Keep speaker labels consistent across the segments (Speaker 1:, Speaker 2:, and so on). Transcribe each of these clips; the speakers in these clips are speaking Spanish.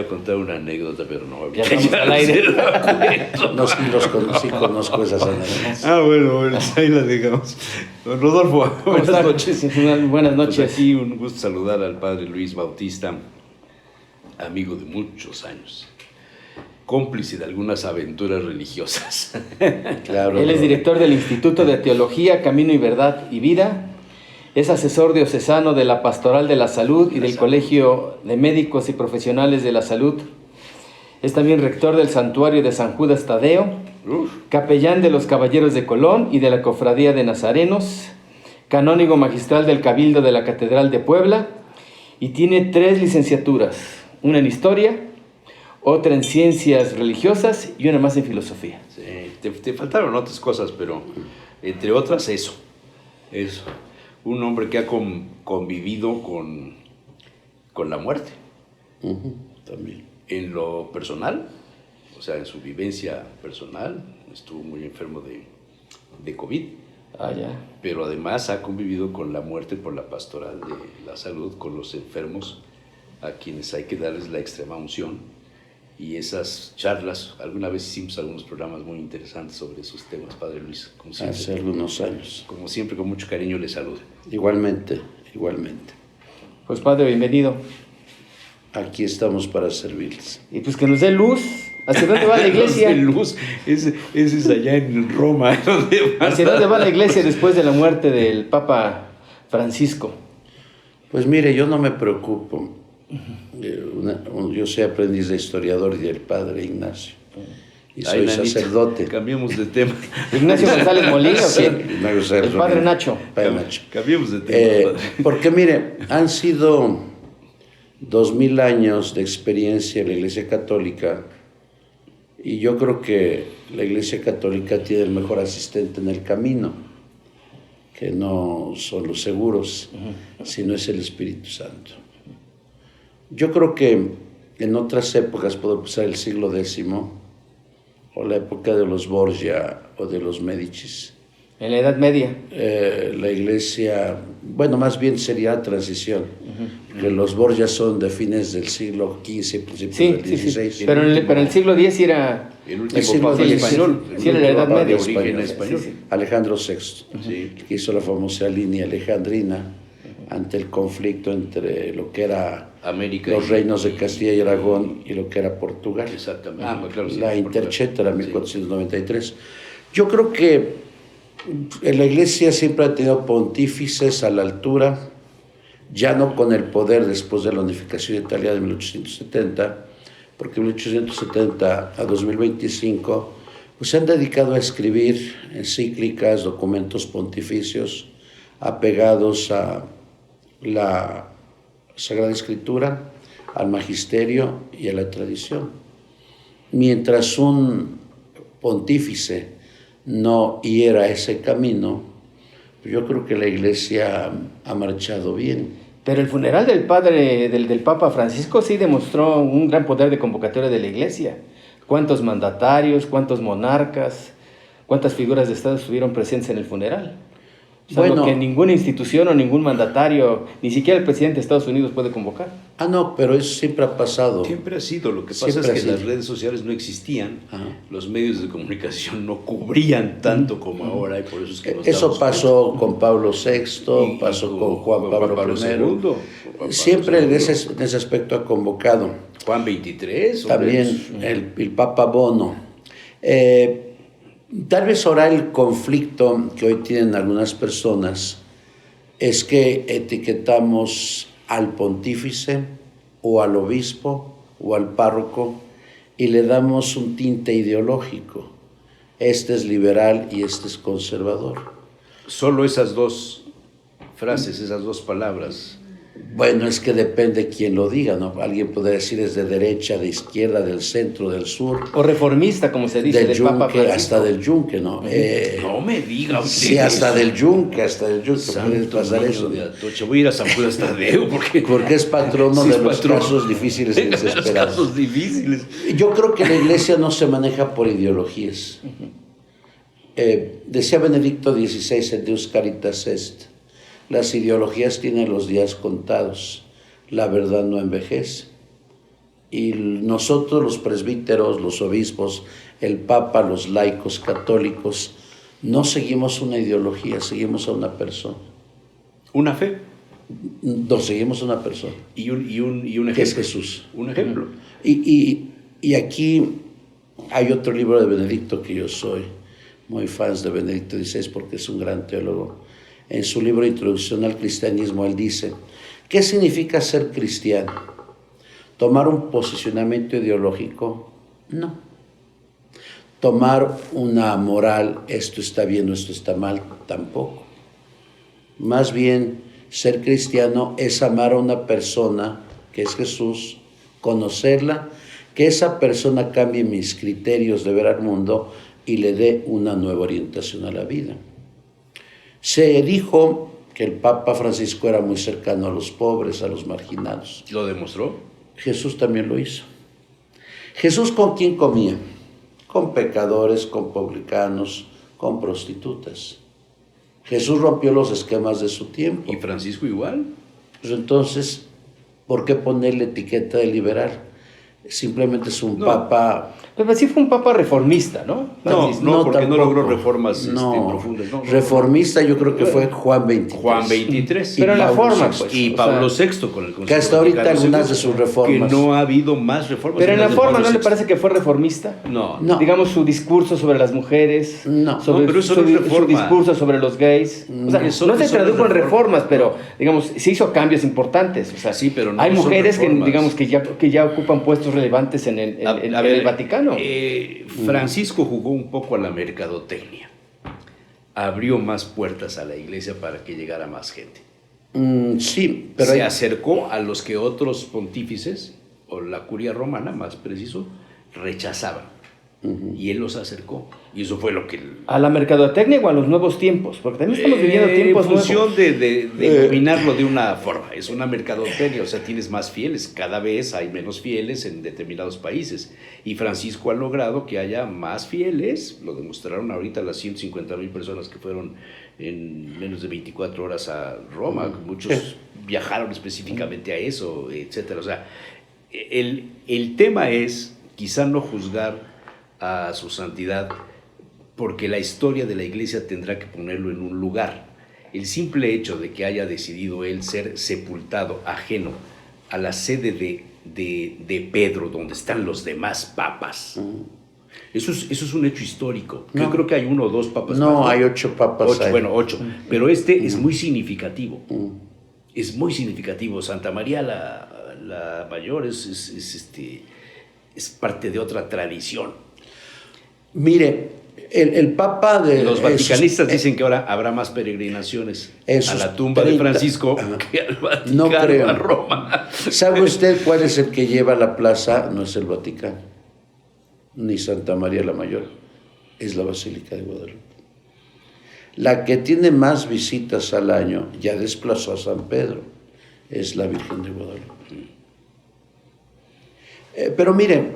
Speaker 1: iba a contar una anécdota, pero no.
Speaker 2: Ya estamos al aire.
Speaker 3: No, sí conozco esas anécdotas.
Speaker 1: Bueno, ahí la dejamos. Don Rodolfo, buenas noches.
Speaker 2: Buenas noches.
Speaker 1: Pues aquí un gusto saludar al padre Luis Bautista, amigo de muchos años, cómplice de algunas aventuras religiosas.
Speaker 3: Claro.
Speaker 2: Él es director del Instituto de Teología, Camino y Verdad y Vida. Es asesor diocesano de la Pastoral de la Salud y del Colegio de Médicos y Profesionales de la Salud. Es también rector del Santuario de San Judas Tadeo, capellán de los Caballeros de Colón y de la Cofradía de Nazarenos, canónigo magistral del Cabildo de la Catedral de Puebla, y tiene 3 licenciaturas, una en Historia, otra en Ciencias Religiosas y una más en Filosofía.
Speaker 1: Sí, te faltaron otras cosas, pero entre otras eso. Un hombre que ha convivido con la muerte.
Speaker 3: También.
Speaker 1: En lo personal, o sea, en su vivencia personal, estuvo muy enfermo de COVID.
Speaker 2: Ya.
Speaker 1: Pero además ha convivido con la muerte por la Pastoral de la Salud, con los enfermos, a quienes hay que darles la extrema unción. Y esas charlas, alguna vez hicimos algunos programas muy interesantes sobre esos temas, Padre Luis. Como siempre,
Speaker 3: hace algunos años.
Speaker 1: Como siempre, con mucho cariño le saludo.
Speaker 3: Igualmente.
Speaker 2: Pues Padre, bienvenido.
Speaker 3: Aquí estamos para servirles.
Speaker 2: Y pues que nos dé luz. ¿Hacia dónde va la iglesia?
Speaker 1: Luz, ese es allá en Roma.
Speaker 2: ¿Hacia dónde va la iglesia después de la muerte del Papa Francisco?
Speaker 3: Pues mire, yo no me preocupo. Yo soy aprendiz de historiador y del padre Ignacio. Y soy sacerdote.
Speaker 1: Cambiemos de tema.
Speaker 2: ¿Ignacio González Molina o
Speaker 3: Sí,
Speaker 2: qué? El padre Nacho.
Speaker 1: Cambiemos de tema.
Speaker 3: Porque mire, han sido 2000 años de experiencia en la Iglesia Católica, y yo creo que la Iglesia Católica tiene el mejor asistente en el camino, que no son los seguros, sino es el Espíritu Santo. Yo creo que en otras épocas, puedo pensar el siglo X, o la época de los Borgia o de los Médicis,
Speaker 2: En la Edad Media.
Speaker 3: la iglesia, bueno, más bien sería la transición, que los Borgia son de fines del siglo XV, principios del XVI.
Speaker 2: Sí. Pero en el siglo X sí era...
Speaker 1: El
Speaker 3: El siglo
Speaker 1: último
Speaker 3: X,
Speaker 1: español.
Speaker 2: Sí, en la Edad
Speaker 3: Papa
Speaker 2: Media.
Speaker 1: De origen
Speaker 3: español.
Speaker 1: español.
Speaker 3: Alejandro VI,
Speaker 1: Sí.
Speaker 3: que hizo la famosa línea alejandrina ante el conflicto entre lo que era
Speaker 1: América
Speaker 3: los reinos de Castilla y Aragón y lo que era Portugal.
Speaker 1: Exactamente. Claro, sí,
Speaker 3: La
Speaker 1: Portugal.
Speaker 3: Interchet era 1493. Yo creo que en la iglesia siempre ha tenido pontífices a la altura, ya no con el poder después de la unificación italiana de 1870, porque de 1870 a 2025 pues se han dedicado a escribir encíclicas, documentos pontificios apegados a la Sagrada Escritura, al magisterio y a la tradición. Mientras un pontífice no hiera ese camino, yo creo que la iglesia ha marchado bien.
Speaker 2: Pero el funeral del del Papa Francisco sí demostró un gran poder de convocatoria de la iglesia. ¿Cuántos mandatarios, cuántos monarcas, cuántas figuras de Estado estuvieron presentes en el funeral? Algo que ninguna institución o ningún mandatario, ni siquiera el presidente de Estados Unidos puede convocar.
Speaker 3: No, pero eso siempre ha pasado.
Speaker 1: Siempre ha sido. Lo que pasa es que las redes sociales no existían, los medios de comunicación no cubrían tanto como ahora, y por eso es que nos
Speaker 3: eso pasó
Speaker 1: cuenta.
Speaker 3: con Pablo VI, pasó con Juan Pablo I. Siempre en ese aspecto ha convocado.
Speaker 1: Juan XXIII.
Speaker 3: También el Papa Bono. Tal vez ahora el conflicto que hoy tienen algunas personas es que etiquetamos al pontífice o al obispo o al párroco y le damos un tinte ideológico. Este es liberal y este es conservador.
Speaker 1: Solo esas dos frases, esas dos palabras.
Speaker 3: Bueno, es que depende quién lo diga, ¿no? Alguien podría decir es de derecha, de izquierda, del centro, del sur.
Speaker 2: O reformista, como se dice,
Speaker 3: del
Speaker 2: Papa Francisco.
Speaker 3: hasta del Yunque, ¿no?
Speaker 1: No me diga usted.
Speaker 3: Sí, hasta del Yunque puede pasar eso.
Speaker 1: De Atocha. Voy a ir a San Judas Tadeo porque
Speaker 3: es patrono de los casos difíciles y desesperados.
Speaker 1: Casos difíciles.
Speaker 3: Yo creo que la iglesia no se maneja por ideologías. Decía Benedicto XVI en Deus Caritas Est: las ideologías tienen los días contados, la verdad no envejece. Y nosotros los presbíteros, los obispos, el Papa, los laicos católicos, no seguimos una ideología, seguimos a una persona.
Speaker 1: Una fe.
Speaker 3: No, seguimos a una persona.
Speaker 1: Y un ejemplo.
Speaker 3: Que es Jesús.
Speaker 1: Un ejemplo.
Speaker 3: Y aquí hay otro libro de Benedicto que yo soy muy fan de Benedicto XVI porque es un gran teólogo. En su libro Introducción al Cristianismo, él dice, ¿qué significa ser cristiano? ¿Tomar un posicionamiento ideológico? No. ¿Tomar una moral, esto está bien o esto está mal? Tampoco. Más bien, ser cristiano es amar a una persona, que es Jesús, conocerla, que esa persona cambie mis criterios de ver al mundo y le dé una nueva orientación a la vida. Se dijo que el Papa Francisco era muy cercano a los pobres, a los marginados.
Speaker 1: ¿Lo demostró?
Speaker 3: Jesús también lo hizo. ¿Jesús con quién comía? Con pecadores, con publicanos, con prostitutas. Jesús rompió los esquemas de su tiempo.
Speaker 1: ¿Y Francisco igual?
Speaker 3: Pues entonces, ¿por qué ponerle etiqueta de liberal? Simplemente es un papa...
Speaker 2: Pero sí fue un papa reformista, ¿no?
Speaker 1: No, porque
Speaker 3: tampoco.
Speaker 1: no logró reformas profundas. No,
Speaker 3: reformista yo creo que fue Juan XXIII.
Speaker 1: Juan XXIII.
Speaker 2: Pero en la
Speaker 3: Pablo
Speaker 2: forma,
Speaker 3: VI.
Speaker 2: pues.
Speaker 1: Y Pablo VI con el Concilio
Speaker 3: Que hasta ahorita
Speaker 1: Vaticano
Speaker 3: algunas
Speaker 1: II,
Speaker 3: de sus reformas.
Speaker 1: Que no ha habido más reformas.
Speaker 2: Pero en la
Speaker 1: de
Speaker 2: forma,
Speaker 1: Pablo
Speaker 2: ¿no le
Speaker 1: VI.
Speaker 2: parece que fue reformista?
Speaker 1: No.
Speaker 3: No.
Speaker 2: Digamos, su discurso sobre las mujeres,
Speaker 3: No.
Speaker 2: sobre
Speaker 1: No, pero eso no es
Speaker 2: su
Speaker 1: reforma.
Speaker 2: discurso sobre los gays. O sea,
Speaker 1: Eso-
Speaker 2: no se
Speaker 1: eso no es
Speaker 2: tradujo en
Speaker 1: reforma.
Speaker 2: reformas, pero, digamos, se hizo cambios importantes. O sea,
Speaker 1: Sí, pero no
Speaker 2: hay
Speaker 1: son
Speaker 2: mujeres que,
Speaker 1: reformas.
Speaker 2: digamos, que ya ocupan puestos relevantes en el, en el Vaticano.
Speaker 1: Francisco jugó un poco a la mercadotecnia. Abrió más puertas a la iglesia para que llegara más gente.
Speaker 3: Sí, pero
Speaker 1: Se acercó a los que otros pontífices, o la curia romana, más preciso, rechazaban. Y él los acercó. Y eso fue lo que...
Speaker 2: ¿A la mercadotecnia o a los nuevos tiempos? Porque también estamos viviendo tiempos
Speaker 1: en función
Speaker 2: nuevos.
Speaker 1: de dominarlo de una forma. Es una mercadotecnia, o sea, tienes más fieles. Cada vez hay menos fieles en determinados países. Y Francisco ha logrado que haya más fieles. Lo demostraron ahorita las 150,000 personas que fueron en menos de 24 horas a Roma. Muchos viajaron específicamente a eso, etcétera. O sea, el tema es quizá no juzgar a su santidad, porque la historia de la iglesia tendrá que ponerlo en un lugar. El simple hecho de que haya decidido él ser sepultado ajeno a la sede de Pedro, donde están los demás papas, eso es un hecho histórico.
Speaker 3: No.
Speaker 1: Yo creo que hay 1 o 2 papas.
Speaker 3: no,
Speaker 1: más,
Speaker 3: hay 8 papas.
Speaker 1: 8,
Speaker 3: ahí.
Speaker 1: bueno, 8. Pero este es muy significativo. Es muy significativo. Santa María la Mayor es parte de otra tradición.
Speaker 3: Mire, el Papa de...
Speaker 1: Los vaticanistas dicen que ahora habrá más peregrinaciones a la tumba de Francisco que al Vaticano,
Speaker 3: No creo.
Speaker 1: a Roma.
Speaker 3: ¿Sabe usted cuál es el que lleva la plaza? No es el Vaticano, ni Santa María la Mayor, es la Basílica de Guadalupe. La que tiene más visitas al año, ya desplazó a San Pedro, es la Virgen de Guadalupe. Pero mire...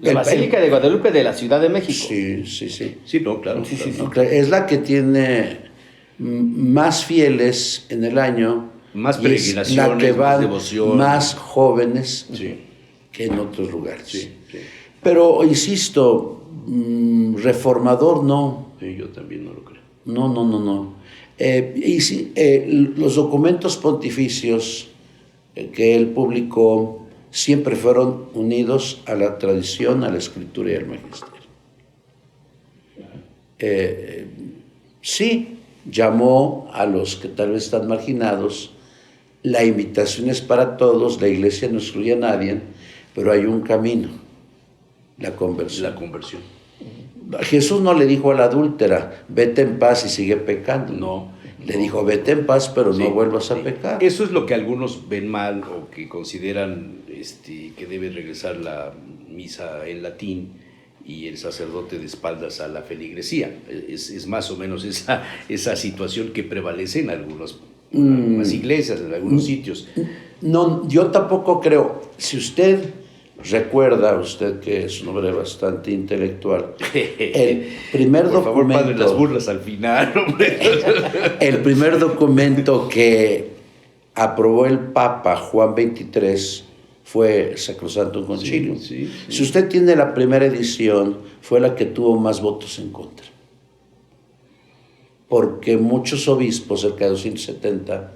Speaker 2: La Basílica de Guadalupe de la Ciudad de México.
Speaker 3: Sí.
Speaker 1: Sí, no, claro.
Speaker 2: Sí,
Speaker 1: claro.
Speaker 2: sí, sí.
Speaker 3: No, es la que tiene más fieles en el año.
Speaker 1: Más
Speaker 3: y es la
Speaker 1: peregrinaciones,
Speaker 3: que
Speaker 1: más
Speaker 3: van
Speaker 1: devoción.
Speaker 3: más jóvenes
Speaker 1: Sí.
Speaker 3: que en otros lugares.
Speaker 1: Sí.
Speaker 3: Pero, insisto, reformador no.
Speaker 1: Sí, yo también no lo creo.
Speaker 3: No. Los documentos pontificios que él publicó siempre fueron unidos a la tradición, a la escritura y al magisterio. Sí, llamó a los que tal vez están marginados, la invitación es para todos, la iglesia no excluye a nadie, pero hay un camino, la conversión.
Speaker 1: La conversión.
Speaker 3: Jesús no le dijo a la adúltera, vete en paz y sigue pecando.
Speaker 1: No.
Speaker 3: Le dijo, vete en paz, pero
Speaker 1: Sí,
Speaker 3: no vuelvas a
Speaker 1: sí.
Speaker 3: pecar.
Speaker 1: Eso es lo que algunos ven mal o que consideran que debe regresar la misa en latín y el sacerdote de espaldas a la feligresía. Es más o menos esa situación que prevalece en algunas iglesias, en algunos sitios.
Speaker 3: No, yo tampoco creo. Si usted recuerda, usted que es un hombre bastante intelectual, el primer
Speaker 1: Por favor,
Speaker 3: documento...
Speaker 1: padre, las burlas al final, hombre.
Speaker 3: El primer documento que aprobó el Papa Juan XXIII fue Sacrosantum Concilium.
Speaker 1: Sí.
Speaker 3: Si usted tiene la primera edición, fue la que tuvo más votos en contra. Porque muchos obispos, cerca de 270,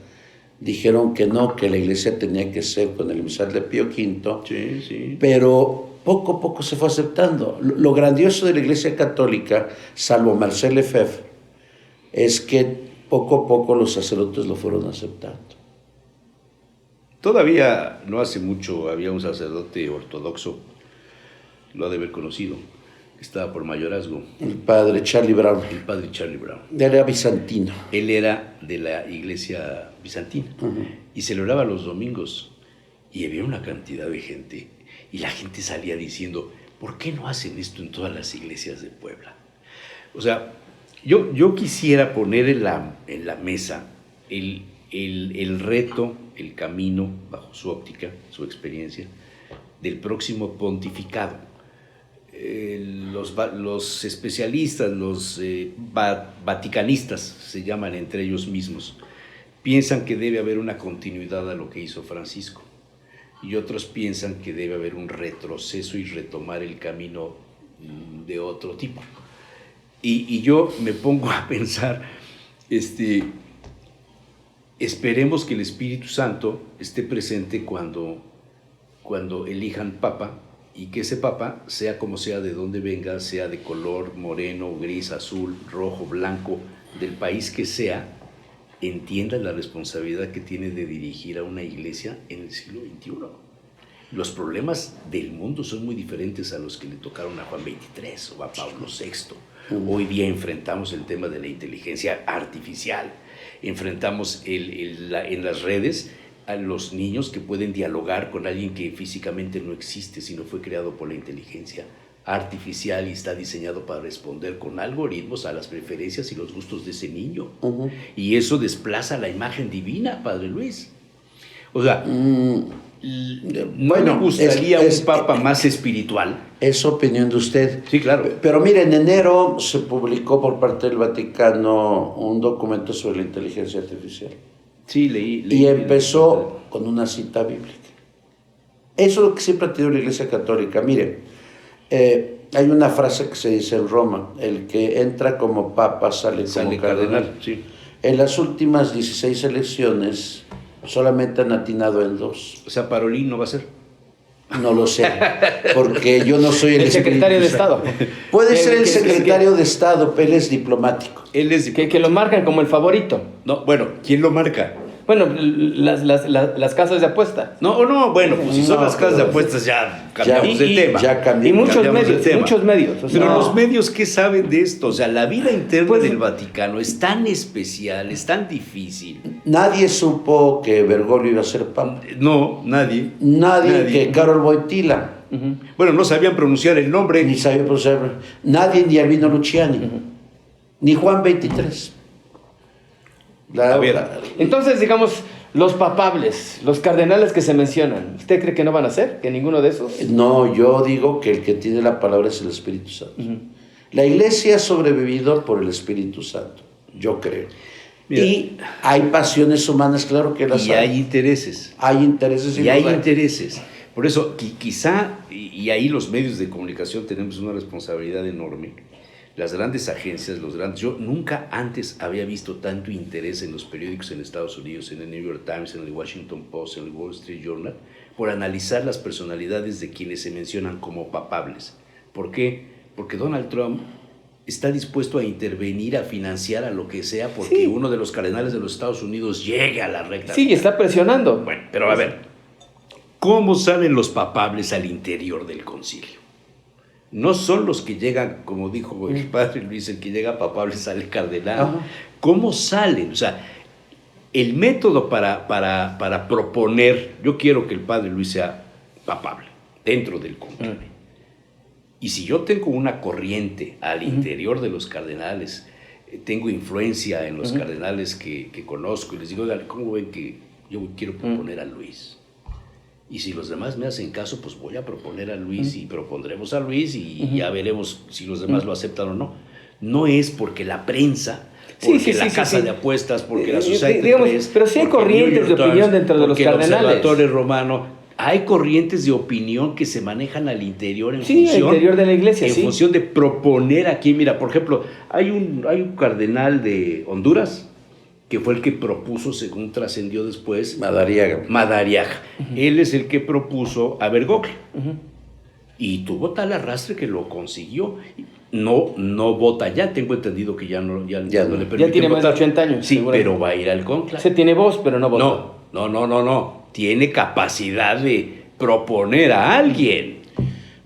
Speaker 3: dijeron que no, que la iglesia tenía que ser con el emisal de Pío V,
Speaker 1: Sí.
Speaker 3: pero poco a poco se fue aceptando. Lo grandioso de la iglesia católica, salvo Marcel Lefebvre, es que poco a poco los sacerdotes lo fueron aceptando.
Speaker 1: Todavía no hace mucho había un sacerdote ortodoxo, lo ha de haber conocido, que estaba por mayorazgo,
Speaker 3: El padre Charlie Brown,
Speaker 1: el padre Charlie Brown.
Speaker 3: era bizantino.
Speaker 1: Él era de la iglesia bizantina y celebraba los domingos y había una cantidad de gente y la gente salía diciendo, ¿por qué no hacen esto en todas las iglesias de Puebla? O sea, yo quisiera poner en la mesa el reto, el camino, bajo su óptica, su experiencia, del próximo pontificado. Los especialistas, los vaticanistas, se llaman entre ellos mismos, piensan que debe haber una continuidad a lo que hizo Francisco, y otros piensan que debe haber un retroceso y retomar el camino de otro tipo. Y yo me pongo a pensar, esperemos que el Espíritu Santo esté presente cuando elijan papa, y que ese papa, sea como sea, de donde venga, sea de color moreno, gris, azul, rojo, blanco, del país que sea, entienda la responsabilidad que tiene de dirigir a una iglesia en el siglo XXI. Los problemas del mundo son muy diferentes a los que le tocaron a Juan XXIII o a Pablo VI. Hoy día enfrentamos el tema de la inteligencia artificial, enfrentamos en las redes a los niños que pueden dialogar con alguien que físicamente no existe, sino fue creado por la inteligencia artificial y está diseñado para responder con algoritmos a las preferencias y los gustos de ese niño. Y eso desplaza la imagen divina, Padre Luis. O sea, no me gustaría un papa más espiritual.
Speaker 3: Es opinión de usted.
Speaker 1: Sí, claro.
Speaker 3: Pero mire, en enero se publicó por parte del Vaticano un documento sobre la inteligencia artificial.
Speaker 1: Sí, leí.
Speaker 3: Y empezó con una cita bíblica. Eso es lo que siempre ha tenido la Iglesia Católica. Mire, hay una frase que se dice en Roma: el que entra como papa sale como cardenal.
Speaker 1: Sí.
Speaker 3: En las últimas 16 elecciones solamente han atinado en 2.
Speaker 1: O sea, Parolín no va a ser.
Speaker 3: No lo sé, porque yo no soy
Speaker 2: el secretario de Estado.
Speaker 3: Puede ser el secretario de Estado, pero él es diplomático.
Speaker 1: Él es
Speaker 2: que lo marcan como el favorito.
Speaker 1: No, bueno, ¿quién lo marca?
Speaker 2: Bueno, las casas de apuesta.
Speaker 1: No, bueno, pues si son las casas de apuestas ya cambiamos de tema.
Speaker 3: Ya cambiamos.
Speaker 2: Y muchos medios. O sea,
Speaker 1: pero los medios, ¿qué saben de esto? O sea, la vida interna del Vaticano es tan especial, es tan difícil.
Speaker 3: Nadie supo que Bergoglio iba a ser papa.
Speaker 1: No, nadie.
Speaker 3: Nadie que Karol Wojtyla.
Speaker 1: Bueno, no sabían pronunciar el nombre.
Speaker 3: Ni sabía pronunciar. Nadie, ni Albino Luciani. Ni Juan XXIII.
Speaker 2: Entonces, digamos, los papables, los cardenales que se mencionan, ¿usted cree que no van a ser? ¿Que ninguno de esos?
Speaker 3: No, yo digo que el que tiene la palabra es el Espíritu Santo. La Iglesia ha sobrevivido por el Espíritu Santo, yo creo. Mira, y hay pasiones humanas, claro que las hay.
Speaker 1: Y hay intereses.
Speaker 3: Hay intereses.
Speaker 1: Y hay intereses. Por eso, quizá, y ahí los medios de comunicación tenemos una responsabilidad enorme. Las grandes agencias, yo nunca antes había visto tanto interés en los periódicos en Estados Unidos, en el New York Times, en el Washington Post, en el Wall Street Journal, por analizar las personalidades de quienes se mencionan como papables. ¿Por qué? Porque Donald Trump está dispuesto a intervenir, a financiar, a lo que sea, porque uno de los cardenales de los Estados Unidos llegue a la recta.
Speaker 2: Sí, está presionando.
Speaker 1: Bueno, pero a ver, ¿cómo salen los papables al interior del concilio? No son los que llegan, como dijo el padre Luis, el que llega papable sale cardenal. Ajá. ¿Cómo salen? O sea, el método para proponer, yo quiero que el padre Luis sea papable, dentro del concilio. Y si yo tengo una corriente al interior de los cardenales, tengo influencia en los cardenales que conozco, y les digo, ¿cómo ven que yo quiero proponer a Luis? Y si los demás me hacen caso, pues voy a proponer a Luis y propondremos a Luis y ya veremos si los demás lo aceptan o no. No es porque la prensa, porque la casa de apuestas, porque la Society Press,
Speaker 2: pero sí hay corrientes de opinión dentro de los cardenales.
Speaker 1: El Observatorio Romano Hay corrientes de opinión que se manejan al interior en
Speaker 2: Sí,
Speaker 1: función,
Speaker 2: al interior de la iglesia,
Speaker 1: en
Speaker 2: sí.
Speaker 1: función de proponer aquí. Mira, por ejemplo, hay un cardenal de Honduras que fue el que propuso, según trascendió después,
Speaker 3: Madariaga.
Speaker 1: Madariaga. Él es el que propuso a Bergoglio. Y tuvo tal arrastre que lo consiguió. No vota ya, tengo entendido que ya no le permiten
Speaker 2: Ya tiene más de
Speaker 1: votar.
Speaker 2: 80 años.
Speaker 1: Sí,
Speaker 2: seguramente.
Speaker 1: pero va a ir al conclave.
Speaker 2: Se tiene voz, pero no vota.
Speaker 1: No. Tiene capacidad de proponer a alguien.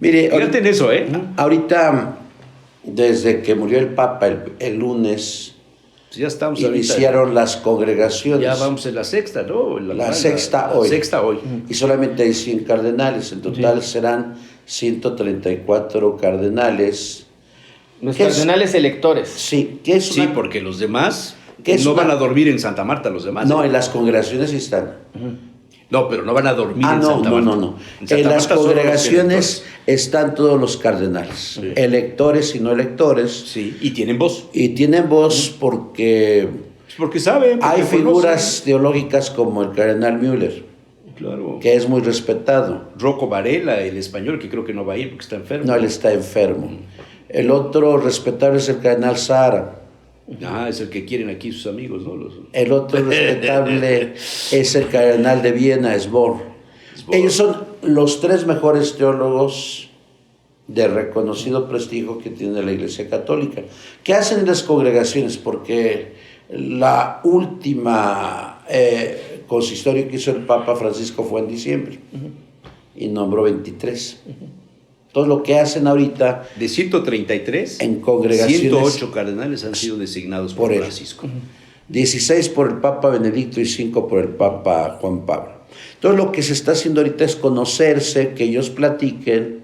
Speaker 3: Mire,
Speaker 1: Fíjate en eso, ¿eh?
Speaker 3: ahorita, desde que murió el Papa el lunes,
Speaker 1: Pues ya estamos
Speaker 3: iniciaron las congregaciones.
Speaker 1: Ya vamos en la sexta, ¿no?
Speaker 3: La sexta hoy.
Speaker 1: Sexta hoy.
Speaker 3: Y solamente hay 100 cardenales. En total serán 134 cardenales.
Speaker 2: Los
Speaker 3: ¿Qué es?
Speaker 2: cardenales electores.
Speaker 3: Sí, que es
Speaker 1: Sí,
Speaker 3: una-
Speaker 1: porque los demás
Speaker 3: ¿Qué es
Speaker 1: no
Speaker 3: una-
Speaker 1: van a dormir en Santa Marta, los demás.
Speaker 3: No,
Speaker 1: ¿eh?
Speaker 3: en las congregaciones sí están.
Speaker 1: No, pero no van a dormir en
Speaker 3: No,
Speaker 1: Santa
Speaker 3: no,
Speaker 1: Marta.
Speaker 3: no.
Speaker 1: En Santa
Speaker 3: En las
Speaker 1: Marta solo los
Speaker 3: congregaciones están todos los cardenales,
Speaker 1: Sí.
Speaker 3: electores y no electores,
Speaker 1: Sí, y tienen voz.
Speaker 3: y tienen voz porque
Speaker 1: Porque saben. porque
Speaker 3: hay
Speaker 1: conocen.
Speaker 3: figuras teológicas como el cardenal Müller,
Speaker 1: Claro.
Speaker 3: que es muy respetado.
Speaker 1: Rocco Varela, el español, que creo que no va a ir porque está enfermo.
Speaker 3: No, él está enfermo. El otro respetable es el cardenal Sahara.
Speaker 1: Ah, es el que quieren aquí sus amigos, ¿no?
Speaker 3: El otro respetable es el cardenal de Viena, Sbor. Ellos son los 3 mejores teólogos de reconocido prestigio que tiene la Iglesia Católica. ¿Qué hacen en las congregaciones? Porque la última consistorio que hizo el Papa Francisco fue en diciembre y nombró 23. Todo lo que hacen ahorita
Speaker 1: De 133,
Speaker 3: en congregaciones
Speaker 1: 108 cardenales han sido designados por
Speaker 3: por él.
Speaker 1: Francisco.
Speaker 3: 16 por el Papa Benedicto y 5 por el Papa Juan Pablo. Entonces lo que se está haciendo ahorita es conocerse, que ellos platiquen,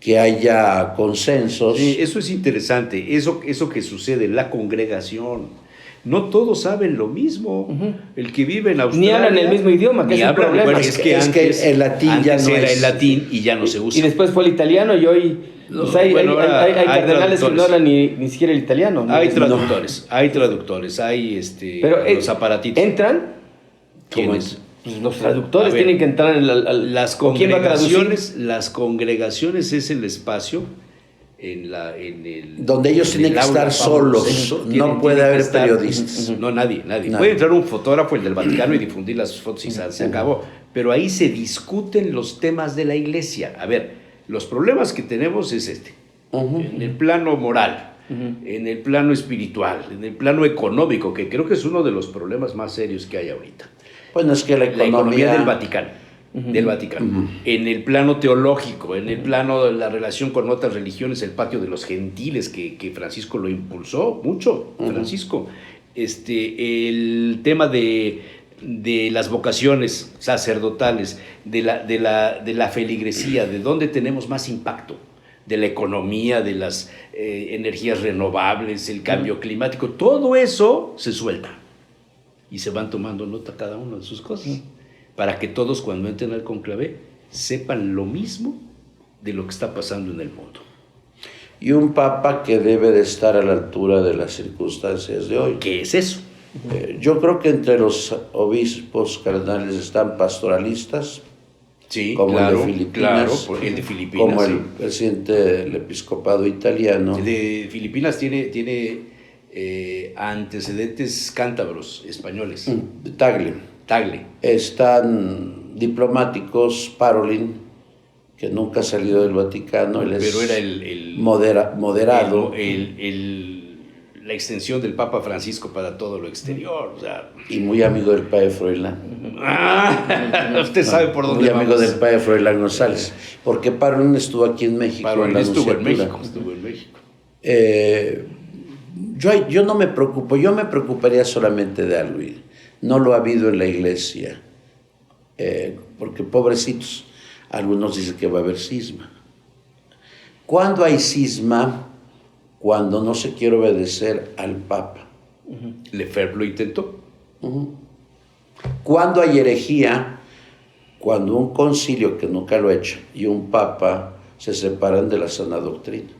Speaker 3: que haya consensos.
Speaker 1: Sí, eso es interesante, eso que sucede en la congregación. No todos saben lo mismo. El que vive en Australia...
Speaker 2: Ni hablan el mismo idioma, que
Speaker 1: ni
Speaker 2: es el
Speaker 1: hablan,
Speaker 2: problema.
Speaker 1: bueno,
Speaker 3: Es que el latín ya
Speaker 1: antes
Speaker 3: no
Speaker 1: era
Speaker 3: es-
Speaker 1: el latín y ya no se usa.
Speaker 2: Y después fue el italiano y hoy
Speaker 1: No,
Speaker 2: pues hay,
Speaker 1: bueno, ahora
Speaker 2: hay
Speaker 1: hay
Speaker 2: cardenales que no
Speaker 1: traductores.
Speaker 2: hablan ni siquiera el italiano. ¿no?
Speaker 1: Hay
Speaker 2: No.
Speaker 1: traductores, hay
Speaker 2: Pero
Speaker 1: los aparatitos.
Speaker 2: ¿entran?
Speaker 1: ¿Quiénes?
Speaker 2: Pues los traductores
Speaker 1: A ver,
Speaker 2: tienen que entrar al
Speaker 1: Las
Speaker 2: ¿o quién va a traducir?
Speaker 1: congregaciones es el espacio en el
Speaker 3: Donde ellos
Speaker 1: en
Speaker 3: tienen
Speaker 1: el
Speaker 3: que
Speaker 1: aula
Speaker 3: estar
Speaker 1: Pablo
Speaker 3: solos,
Speaker 1: VI,
Speaker 3: no puede
Speaker 1: que
Speaker 3: haber
Speaker 1: estar-
Speaker 3: periodistas.
Speaker 1: No, nadie.
Speaker 3: Nadie.
Speaker 1: Puede entrar un fotógrafo, el del Vaticano, y difundir las fotos y se acabó. Pero ahí se discuten los temas de la iglesia. A ver, los problemas que tenemos es en el plano moral, en el plano espiritual, en el plano económico, que creo que es uno de los problemas más serios que hay ahorita.
Speaker 3: Bueno, es que la
Speaker 1: La
Speaker 3: economía
Speaker 1: del Vaticano. En el plano teológico, en el plano de la relación con otras religiones, el patio de los gentiles, que Francisco lo impulsó mucho, Francisco. El tema de las vocaciones sacerdotales, de la feligresía, de dónde tenemos más impacto, de la economía, de las energías renovables, el cambio climático, todo eso se suelta y se van tomando nota cada uno de sus cosas, para que todos cuando entren al conclave sepan lo mismo de lo que está pasando en el mundo.
Speaker 3: y un papa que debe de estar a la altura de las circunstancias de hoy.
Speaker 1: ¿Qué es eso?
Speaker 3: Yo creo que entre los obispos cardenales están pastoralistas,
Speaker 1: Sí,
Speaker 3: como
Speaker 1: claro,
Speaker 3: el de Filipinas,
Speaker 1: el de Filipinas.
Speaker 3: como el
Speaker 1: sí.
Speaker 3: presidente del episcopado italiano.
Speaker 1: El de Filipinas tiene antecedentes cántabros españoles.
Speaker 3: Tagle.
Speaker 1: Tagle.
Speaker 3: Están diplomáticos, Parolin, que nunca ha salido del Vaticano, él es
Speaker 1: Pero era el
Speaker 3: moderado
Speaker 1: la extensión del Papa Francisco para todo lo exterior. O sea,
Speaker 3: y muy amigo del padre Froilán.
Speaker 1: usted sabe por dónde
Speaker 3: Muy
Speaker 1: vamos.
Speaker 3: amigo del padre Froilán González, porque Parolin estuvo aquí en México.
Speaker 1: Parolin
Speaker 3: en la
Speaker 1: estuvo en
Speaker 3: nunciatura.
Speaker 1: México.
Speaker 3: Yo no me preocupo, yo me preocuparía solamente de algo, y no lo ha habido en la iglesia, porque pobrecitos, algunos dicen que va a haber cisma. ¿Cuándo hay cisma? Cuando no se quiere obedecer al Papa.
Speaker 1: Lefebvre lo intentó.
Speaker 3: ¿Cuándo hay herejía? Cuando un concilio, que nunca lo ha hecho, y un Papa se separan de la sana doctrina.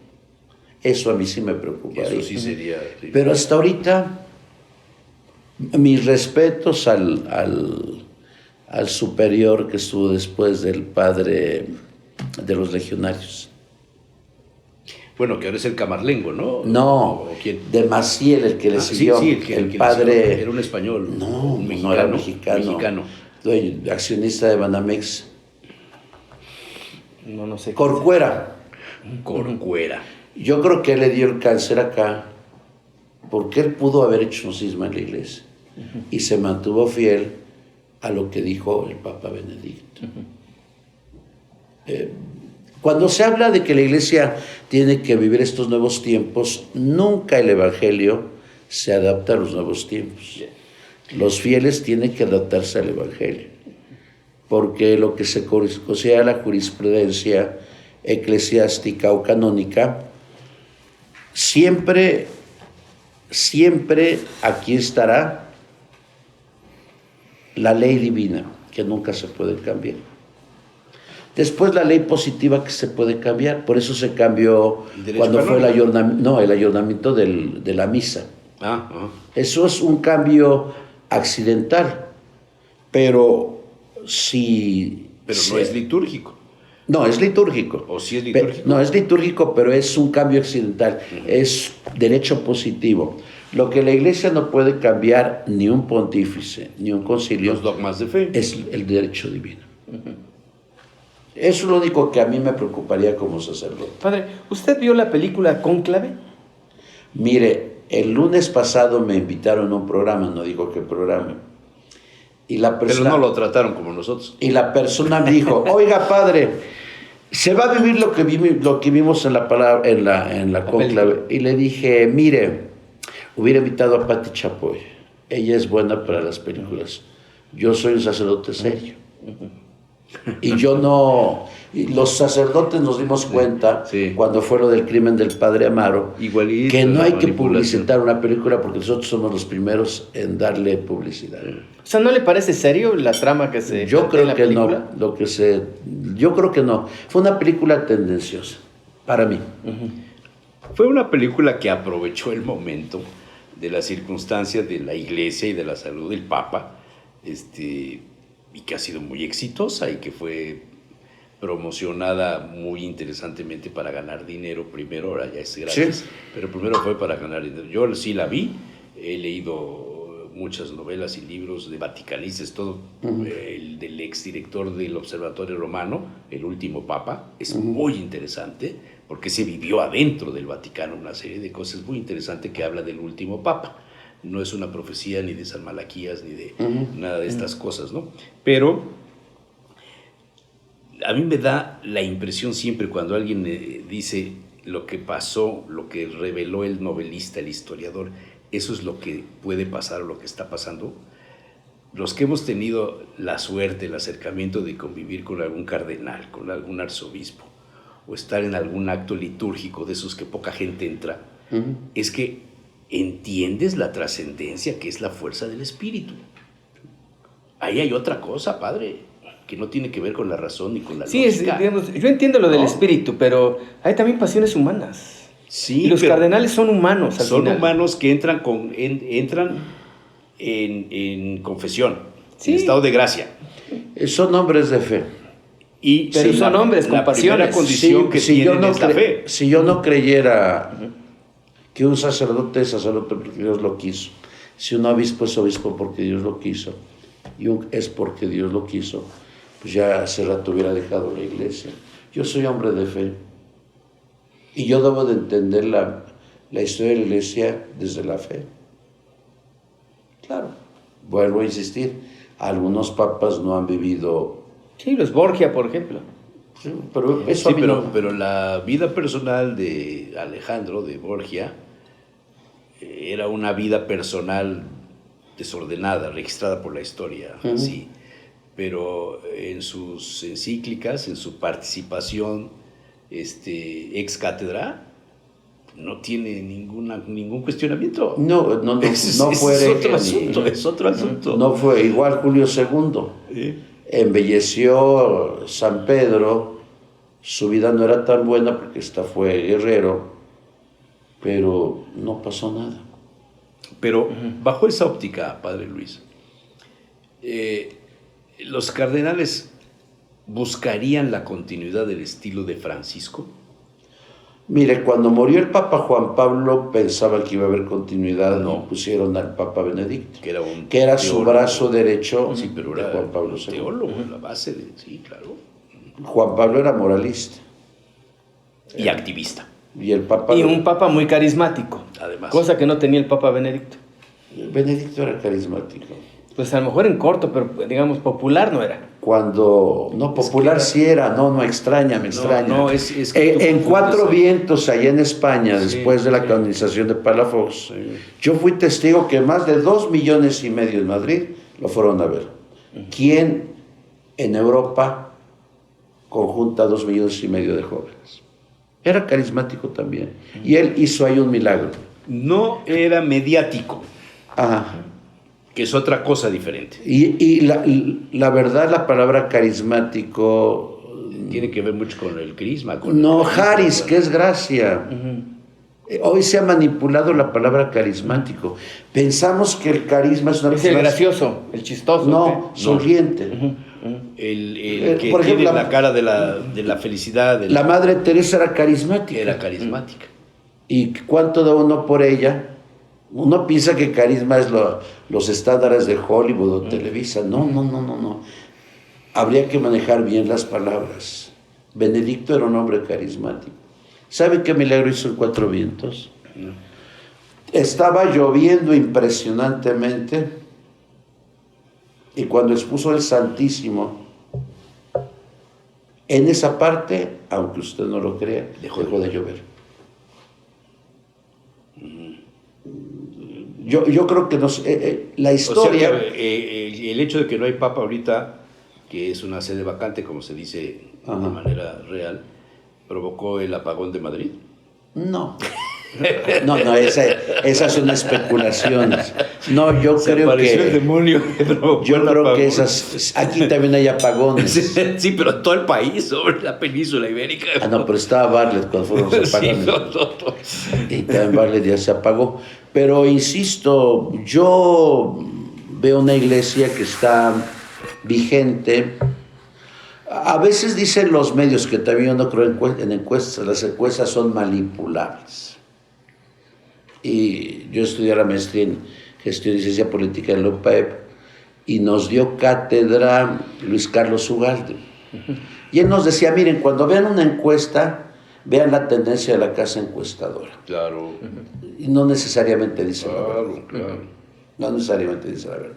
Speaker 3: Eso a mí sí me preocupa.
Speaker 1: Eso sí sería... sí.
Speaker 3: Pero hasta ahorita, mis respetos al al superior que estuvo después del padre de los legionarios.
Speaker 1: Bueno, que ahora es el Camarlengo, ¿no?
Speaker 3: No,
Speaker 1: ¿O quién?
Speaker 3: de Maciel, el que le siguió.
Speaker 1: Sí, el
Speaker 3: el padre.
Speaker 1: Era un español.
Speaker 3: No,
Speaker 1: un mexicano.
Speaker 3: no era mexicano. Accionista de Banamex.
Speaker 2: No sé.
Speaker 3: Corcuera.
Speaker 1: Corcuera.
Speaker 3: Yo creo que él le dio el cáncer acá porque él pudo haber hecho un cisma en la iglesia y se mantuvo fiel a lo que dijo el Papa Benedicto. Cuando se habla de que la iglesia tiene que vivir estos nuevos tiempos, nunca el evangelio se adapta a los nuevos tiempos. Los fieles tienen que adaptarse al evangelio, porque lo que se considera la jurisprudencia eclesiástica o canónica, siempre aquí estará la ley divina, que nunca se puede cambiar. Después la ley positiva que se puede cambiar, por eso se cambió cuando fue el ayornamiento de la misa. Eso es un cambio accidental, pero si...
Speaker 1: Pero no es litúrgico.
Speaker 3: No, es litúrgico.
Speaker 1: ¿O sí es litúrgico?
Speaker 3: No, es litúrgico, pero es un cambio accidental, es derecho positivo. Lo que la iglesia no puede cambiar, ni un pontífice, ni un concilio,
Speaker 1: los dogmas de fe,
Speaker 3: es el derecho divino. Eso es lo único que a mí me preocuparía como sacerdote.
Speaker 2: Padre, ¿usted vio la película Cónclave?
Speaker 3: Mire, el lunes pasado me invitaron a un programa, no digo qué programa. Y la persona,
Speaker 1: pero no lo trataron como nosotros.
Speaker 3: Y la persona me dijo, oiga padre, se va a vivir lo que vimos en la Cónclave. Y le dije, mire, hubiera invitado a Pati Chapoy. Ella es buena para las películas. Yo soy un sacerdote serio. Y yo no... Y los sacerdotes nos dimos cuenta, cuando fue lo del crimen del padre Amaro,
Speaker 1: igualito,
Speaker 3: que no hay que publicitar una película porque nosotros somos los primeros en darle publicidad.
Speaker 2: O sea, ¿no le parece serio la trama que se...
Speaker 3: Yo creo
Speaker 2: en la
Speaker 3: que
Speaker 2: película?
Speaker 3: no. Yo creo que no. Fue una película tendenciosa, para mí.
Speaker 1: Fue una película que aprovechó el momento de las circunstancias de la iglesia y de la salud del Papa, y que ha sido muy exitosa y que fue promocionada muy interesantemente para ganar dinero primero, ahora ya es gratis,
Speaker 3: Sí.
Speaker 1: pero primero fue para ganar dinero. Yo sí la vi, he leído muchas novelas y libros de vaticanistas, todo. El del exdirector del Observatorio Romano, el último Papa, es muy interesante porque se vivió adentro del Vaticano una serie de cosas muy interesantes que habla del último Papa. No es una profecía ni de San Malaquías ni de nada de estas cosas, ¿no? Pero a mí me da la impresión siempre cuando alguien dice lo que pasó, lo que reveló el novelista, el historiador, eso es lo que puede pasar o lo que está pasando. Los que hemos tenido la suerte, el acercamiento de convivir con algún cardenal, con algún arzobispo, o estar en algún acto litúrgico de esos que poca gente entra, es que entiendes la trascendencia que es la fuerza del espíritu. Ahí hay otra cosa, padre, que no tiene que ver con la razón ni con la lógica.
Speaker 2: Digamos, yo entiendo lo del espíritu, pero hay también pasiones humanas.
Speaker 1: Sí,
Speaker 2: y los cardenales son humanos.
Speaker 1: Son humanos que entran en confesión, en estado de gracia.
Speaker 3: Son hombres de fe.
Speaker 2: Pero son hombres con pasiones.
Speaker 1: La condición que tienen es la fe.
Speaker 3: Si yo no creyera que un sacerdote es sacerdote porque Dios lo quiso, si un obispo es obispo porque Dios lo quiso, y es porque Dios lo quiso, pues ya hace rato hubiera dejado la iglesia. Yo soy hombre de fe y yo debo de entender la historia de la iglesia desde la fe. Claro, vuelvo a insistir, algunos papas no han vivido...
Speaker 2: Sí, los Borgia, por ejemplo.
Speaker 3: Sí, pero eso
Speaker 1: pero la vida personal de Alejandro, de Borgia, era una vida personal desordenada, registrada por la historia, sí. Pero en sus encíclicas, en su participación ex cátedra, no tiene ningún cuestionamiento.
Speaker 3: No fue
Speaker 1: es otro asunto.
Speaker 3: No fue igual Julio II. Embelleció San Pedro, su vida no era tan buena porque fue guerrero, pero no pasó nada.
Speaker 1: Pero bajo esa óptica, Padre Luis, ¿Los cardenales buscarían la continuidad del estilo de Francisco?
Speaker 3: Mire, cuando murió el Papa Juan Pablo pensaban que iba a haber continuidad,
Speaker 1: No.
Speaker 3: y pusieron al Papa Benedicto,
Speaker 1: Que era
Speaker 3: su
Speaker 1: teólogo.
Speaker 3: brazo derecho
Speaker 1: Sí, pero
Speaker 3: de
Speaker 1: era
Speaker 3: Juan Pablo II.
Speaker 1: teólogo, la base de... Sí, claro.
Speaker 3: Juan Pablo era moralista
Speaker 1: Y activista,
Speaker 3: y el Papa...
Speaker 2: Y un papa muy carismático,
Speaker 1: además.
Speaker 2: cosa que no tenía el Papa Benedicto.
Speaker 3: Benedicto era carismático.
Speaker 2: Pues a lo mejor en corto, pero digamos popular no era.
Speaker 3: Cuando, no, popular sí era, me extraña.
Speaker 1: No, es que tú
Speaker 3: En
Speaker 1: confundes
Speaker 3: Cuatro
Speaker 1: ahí.
Speaker 3: Vientos, allá en España,
Speaker 2: Sí,
Speaker 3: después de la
Speaker 2: sí.
Speaker 3: canonización de Palafox, yo fui testigo que más de 2,5 millones en Madrid lo fueron a ver. ¿Quién en Europa conjunta 2,5 millones de jóvenes? Era carismático también. Y él hizo ahí un milagro.
Speaker 1: No era mediático,
Speaker 3: Ajá.
Speaker 1: que es otra cosa diferente.
Speaker 3: Y la verdad, la palabra carismático...
Speaker 1: Tiene que ver mucho con el carisma. Con
Speaker 3: No,
Speaker 1: el carisma,
Speaker 3: Haris,
Speaker 1: con-
Speaker 3: que es gracia. Hoy se ha manipulado la palabra carismático. Pensamos que el carisma es una
Speaker 2: Es el
Speaker 3: persona...
Speaker 2: gracioso, el chistoso.
Speaker 3: No, sonriente.
Speaker 1: El que
Speaker 3: Por ejemplo,
Speaker 1: tiene la cara de la felicidad,
Speaker 3: La Madre Teresa era carismática.
Speaker 1: era carismática.
Speaker 3: ¿Y cuánto da uno por ella? Uno piensa que carisma es los estándares de Hollywood o Televisa. No. Habría que manejar bien las palabras. Benedicto era un hombre carismático. ¿Sabe qué milagro hizo en Cuatro Vientos? Estaba lloviendo impresionantemente y cuando expuso el Santísimo, en esa parte, aunque usted no lo crea, dejó de llover. Yo creo que la historia...
Speaker 1: O sea que, el hecho de que no hay papa ahorita, que es una sede vacante, como se dice
Speaker 3: Ajá.
Speaker 1: de manera real, provocó el apagón de Madrid.
Speaker 3: No, esas son especulaciones. No, yo
Speaker 1: Se
Speaker 3: creo
Speaker 1: apareció el
Speaker 3: que...
Speaker 1: demonio que provocó
Speaker 3: Yo
Speaker 1: el
Speaker 3: creo que
Speaker 1: apagón.
Speaker 3: esas... Aquí también hay apagones.
Speaker 1: Sí, pero todo el país, sobre la península ibérica.
Speaker 3: Ah, no, pero estaba Bartlett cuando fueron los apagones.
Speaker 1: Sí, no.
Speaker 3: Y también Bartlett ya se apagó. Pero insisto, yo veo una iglesia que está vigente. A veces dicen los medios, que también yo no creo en encuestas, las encuestas son manipulables. Y yo estudié la maestría en gestión y ciencia política en la UPAEP y nos dio cátedra Luis Carlos Ugalde. Y él nos decía, miren, cuando vean una encuesta, vean la tendencia de la casa encuestadora.
Speaker 1: Claro,
Speaker 3: Y no necesariamente dice la verdad.
Speaker 1: claro.
Speaker 3: No necesariamente dice la verdad.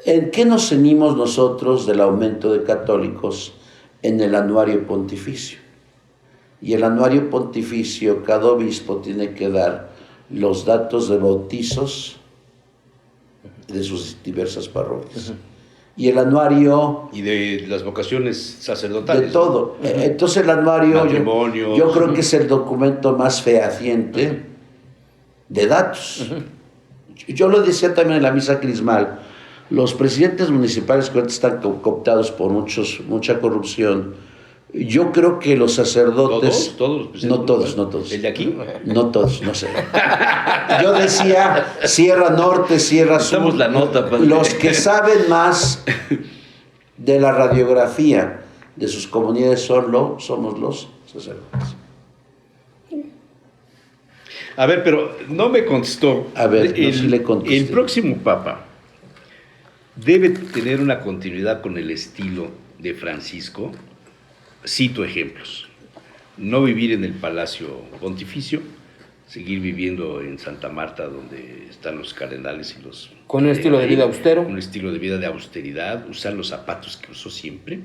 Speaker 3: ¿En qué nos ceñimos nosotros del aumento de católicos? En el anuario pontificio. Y el anuario pontificio, cada obispo tiene que dar los datos de bautizos de sus diversas parroquias. Y el anuario...
Speaker 1: Y de las vocaciones sacerdotales.
Speaker 3: De todo. Entonces el anuario,
Speaker 1: Matrimonios.
Speaker 3: yo creo que es el documento más fehaciente de datos. Yo lo decía también en la misa crismal. Los presidentes municipales que ahorita están cooptados por mucha corrupción, yo creo que los sacerdotes...
Speaker 1: ¿Todos?
Speaker 3: No todos.
Speaker 1: ¿El de aquí?
Speaker 3: No todos, no sé. Yo decía Sierra Norte, Sierra Sur.
Speaker 1: Damos la nota, padre.
Speaker 3: Los que saben más de la radiografía de sus comunidades somos los sacerdotes.
Speaker 1: A ver, pero no me contestó.
Speaker 3: A ver, no, sí le contesté.
Speaker 1: El próximo papa debe tener una continuidad con el estilo de Francisco. Cito ejemplos. No vivir en el Palacio Pontificio, seguir viviendo en Santa Marta, donde están los cardenales y los...
Speaker 2: Con un estilo de vida austero.
Speaker 1: Un estilo de vida de austeridad, usar los zapatos que usó siempre,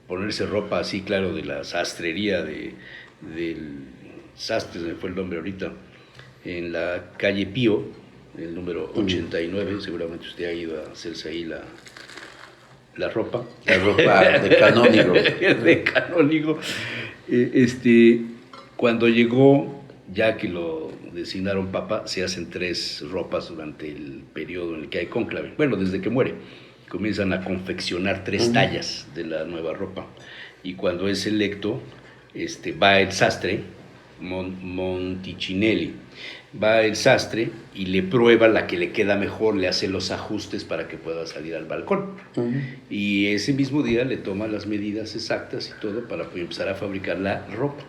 Speaker 1: ponerse ropa así, claro, de la sastrería del sastre, se me fue el nombre ahorita, en la calle Pío, el número 89, seguramente usted ha ido a hacerse ahí la ropa.
Speaker 3: La ropa de canónigo.
Speaker 1: De canónigo. Cuando llegó, ya que lo designaron papa, se hacen 3 ropas durante el periodo en el que hay cónclave. Bueno, desde que muere, comienzan a confeccionar 3 tallas de la nueva ropa. Y cuando es electo, va el sastre Monticinelli. Va el sastre y le prueba la que le queda mejor, le hace los ajustes para que pueda salir al balcón. Y ese mismo día le toma las medidas exactas y todo para empezar a fabricar la ropa.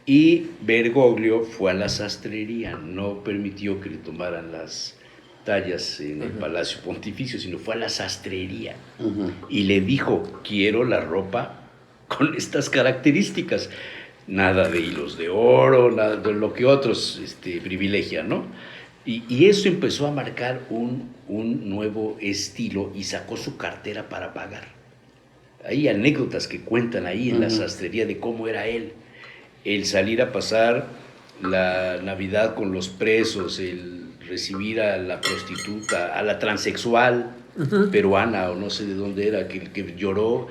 Speaker 1: Y Bergoglio fue a la sastrería, no permitió que le tomaran las tallas en el Palacio Pontificio, sino fue a la sastrería y le dijo: quiero la ropa con estas características. Nada de hilos de oro, nada de lo que otros privilegian, ¿no? Y eso empezó a marcar un nuevo estilo y sacó su cartera para pagar. Hay anécdotas que cuentan ahí en la sastrería de cómo era él. El salir a pasar la Navidad con los presos, el recibir a la prostituta, a la transexual peruana o no sé de dónde era, que lloró.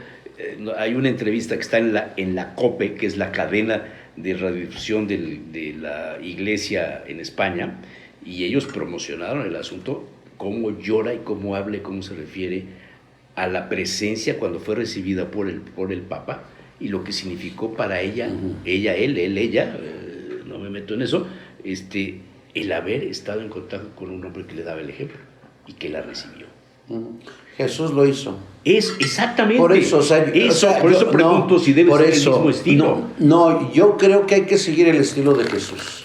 Speaker 1: Hay una entrevista que está en la COPE, que es la cadena de radiodifusión de la iglesia en España, y ellos promocionaron el asunto, cómo llora y cómo habla y cómo se refiere a la presencia cuando fue recibida por el Papa y lo que significó para ella, ella, no me meto en eso, el haber estado en contacto con un hombre que le daba el ejemplo y que la recibió.
Speaker 3: Jesús lo hizo.
Speaker 1: Es exactamente.
Speaker 3: Por eso,
Speaker 1: por eso pregunto si debe ser el mismo estilo.
Speaker 3: No, yo creo que hay que seguir el estilo de Jesús.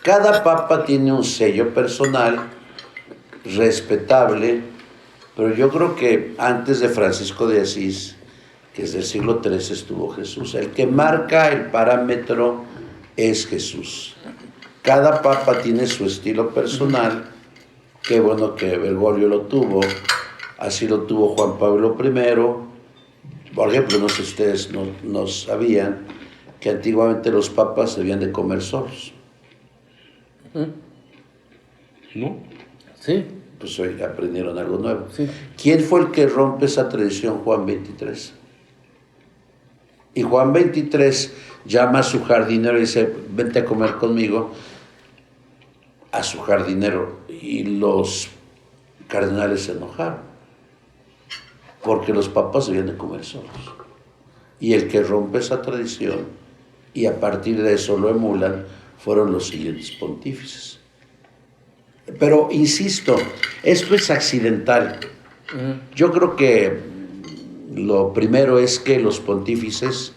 Speaker 3: Cada papa tiene un sello personal, respetable, pero yo creo que antes de Francisco de Asís, que es del siglo III, estuvo Jesús. El que marca el parámetro es Jesús. Cada papa tiene su estilo personal. Qué bueno que Bergoglio lo tuvo, así lo tuvo Juan Pablo I. Por ejemplo, no sé si ustedes no sabían que antiguamente los papas debían de comer solos.
Speaker 1: ¿No?
Speaker 2: Sí.
Speaker 3: Pues hoy aprendieron algo nuevo.
Speaker 2: Sí.
Speaker 3: ¿Quién fue el que rompe esa tradición? Juan XXIII. Y Juan XXIII llama a su jardinero y dice: vente a comer conmigo. A su jardinero, y los cardenales se enojaron porque los papas debían de comer solos, y el que rompe esa tradición y a partir de eso lo emulan fueron los siguientes pontífices. Pero insisto, esto es accidental. Yo creo que lo primero es que los pontífices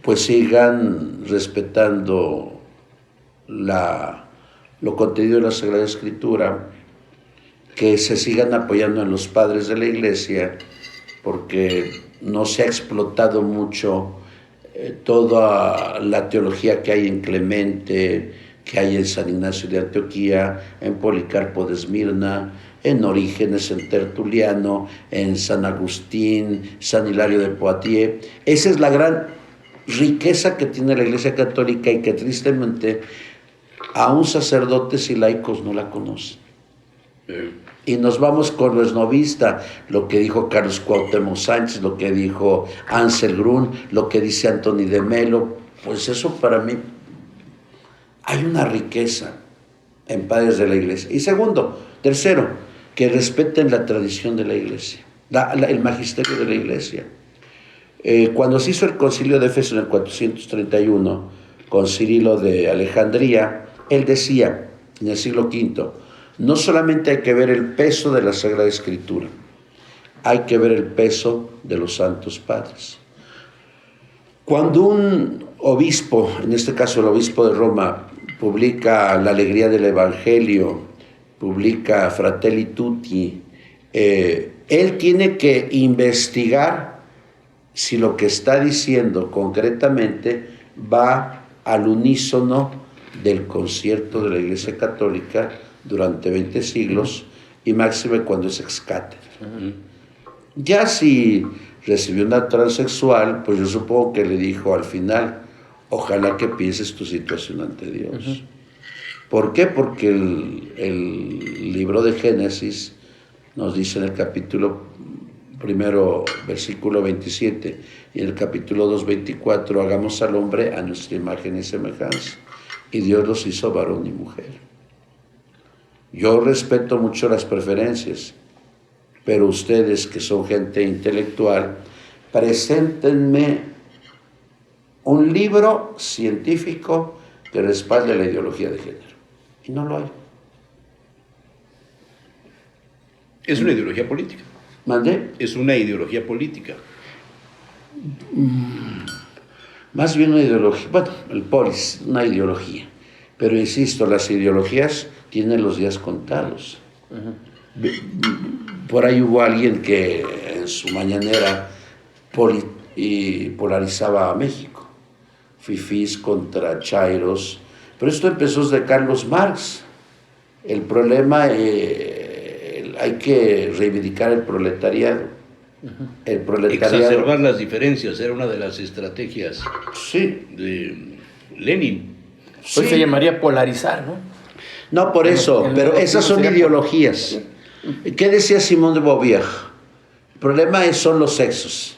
Speaker 3: pues sigan respetando lo contenido de la Sagrada Escritura, que se sigan apoyando en los padres de la Iglesia, porque no se ha explotado mucho toda la teología que hay en Clemente, que hay en San Ignacio de Antioquía, en Policarpo de Esmirna, en Orígenes, en Tertuliano, en San Agustín, San Hilario de Poitiers. Esa es la gran riqueza que tiene la Iglesia Católica y que tristemente aún sacerdotes y laicos no la conocen. Y nos vamos con lo esnovista, lo que dijo Carlos Cuauhtémoc Sánchez, lo que dijo Ansel Grun, lo que dice Antoni de Melo. Pues eso para mí, hay una riqueza en padres de la Iglesia. Y tercero, que respeten la tradición de la Iglesia, el magisterio de la Iglesia. Cuando se hizo el concilio de Éfeso en el 431, con Cirilo de Alejandría, él decía, en el siglo V, no solamente hay que ver el peso de la Sagrada Escritura, hay que ver el peso de los santos padres. Cuando un obispo, en este caso el obispo de Roma, publica La Alegría del Evangelio, publica Fratelli Tutti, él tiene que investigar si lo que está diciendo concretamente va al unísono del concierto de la Iglesia Católica durante 20 siglos y máxime cuando es ex cátedra. Ya si recibió una transexual, pues yo supongo que le dijo al final: ojalá que pienses tu situación ante Dios. ¿Por qué? Porque el libro de Génesis nos dice en el capítulo 1, versículo 27, y en el capítulo 2, 24, hagamos al hombre a nuestra imagen y semejanza. Y Dios los hizo varón y mujer. Yo respeto mucho las preferencias, pero ustedes que son gente intelectual, preséntenme un libro científico que respalde la ideología de género. Y no lo hay.
Speaker 1: Es una ideología política.
Speaker 3: ¿Mandé?
Speaker 1: Es una ideología política.
Speaker 3: Más bien una ideología, bueno, el polis, una ideología. Pero insisto, las ideologías tienen los días contados. Por ahí hubo alguien que en su mañanera polarizaba a México. Fifís contra chairos. Pero esto empezó desde Carlos Marx. El problema, hay que reivindicar el proletariado. El proletariado.
Speaker 1: Exacerbar las diferencias era una de las estrategias
Speaker 3: Sí.
Speaker 1: de Lenin.
Speaker 2: Hoy
Speaker 3: Sí.
Speaker 2: se llamaría polarizar, ¿no?
Speaker 3: No por eso, pero esas son ideologías. ¿Qué decía Simón de Beauvoir? El problema son los sexos.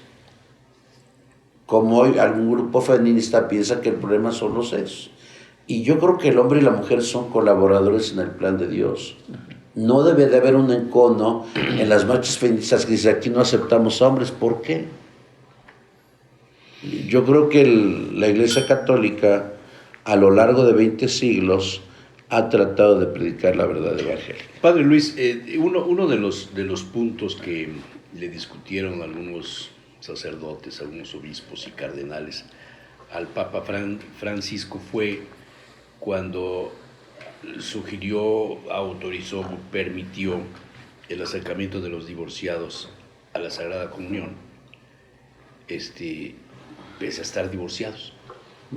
Speaker 3: Como hoy algún grupo feminista piensa que el problema son los sexos. Y yo creo que el hombre y la mujer son colaboradores en el plan de Dios. No debe de haber un encono en las marchas feministas que dice aquí no aceptamos hombres. ¿Por qué? Yo creo que la Iglesia Católica a lo largo de 20 siglos ha tratado de predicar la verdad evangélica.
Speaker 1: Padre Luis, uno de los puntos que le discutieron algunos sacerdotes, algunos obispos y cardenales al Papa Francisco fue cuando sugirió, autorizó, permitió el acercamiento de los divorciados a la Sagrada Comunión, pese a estar divorciados.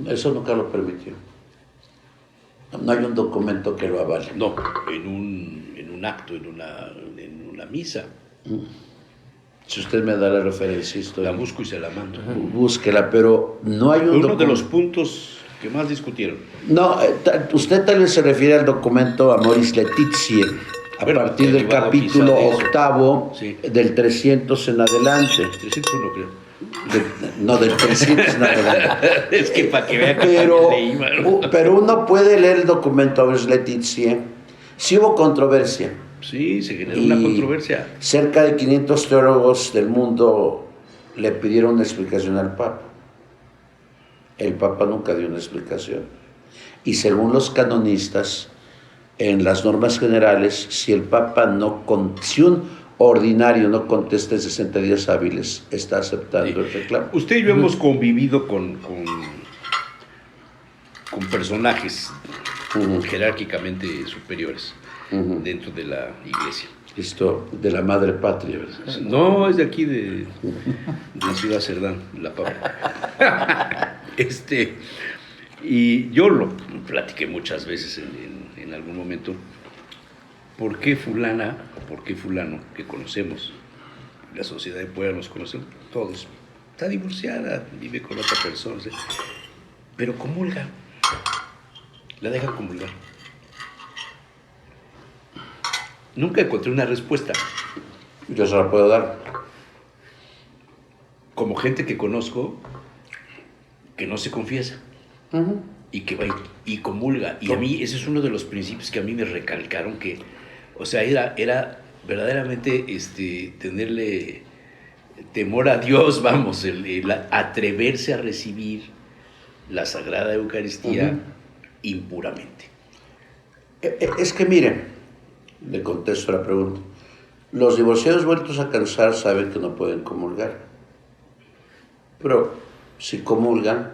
Speaker 3: Eso nunca lo permitió. No hay un documento que lo avale.
Speaker 1: No, en un acto, en una misa.
Speaker 3: Si usted me da la referencia
Speaker 1: La
Speaker 3: histórica,
Speaker 1: busco y se la mando.
Speaker 3: búsquela, pero no hay un
Speaker 1: Fue uno de
Speaker 3: documento.
Speaker 1: los puntos que más discutieron.
Speaker 3: No, usted tal vez se refiere al documento Amoris Laetitia, a
Speaker 1: Bueno,
Speaker 3: partir del
Speaker 1: derivado
Speaker 3: capítulo
Speaker 1: quizá de eso.
Speaker 3: octavo,
Speaker 1: Sí.
Speaker 3: del 300 en adelante.
Speaker 1: 301 creo.
Speaker 3: No, del 300 en adelante.
Speaker 1: Es que para que vea que
Speaker 3: Pero,
Speaker 1: también leí, ¿no?
Speaker 3: pero uno puede leer el documento Amoris Laetitia. Sí hubo controversia.
Speaker 1: Sí, se generó una controversia.
Speaker 3: Cerca de 500 teólogos del mundo le pidieron una explicación al Papa. El Papa nunca dio una explicación. Y según los canonistas, en las normas generales, si el Papa si un ordinario no contesta en 60 días hábiles, está aceptando el reclamo.
Speaker 1: Usted y yo hemos convivido con personajes jerárquicamente superiores dentro de la iglesia.
Speaker 3: Esto de la madre patria, ¿verdad?
Speaker 1: No, es de aquí, de Ciudad Cerdán, La Papa. Y yo lo platiqué muchas veces en algún momento. ¿Por qué fulana, por qué fulano que conocemos, la sociedad de Puebla nos conocemos todos, está divorciada, vive con otra persona, ¿sí? Pero comulga, la dejan comulgar? Nunca encontré una respuesta.
Speaker 3: Yo se la puedo dar.
Speaker 1: Como gente que conozco que no se confiesa y que va y comulga. Y a mí ese es uno de los principios que a mí me recalcaron que, o sea, era verdaderamente tenerle temor a Dios, vamos, el atreverse a recibir la Sagrada Eucaristía impuramente.
Speaker 3: Es que miren, le contesto la pregunta. Los divorciados vueltos a casar saben que no pueden comulgar. Pero si comulgan,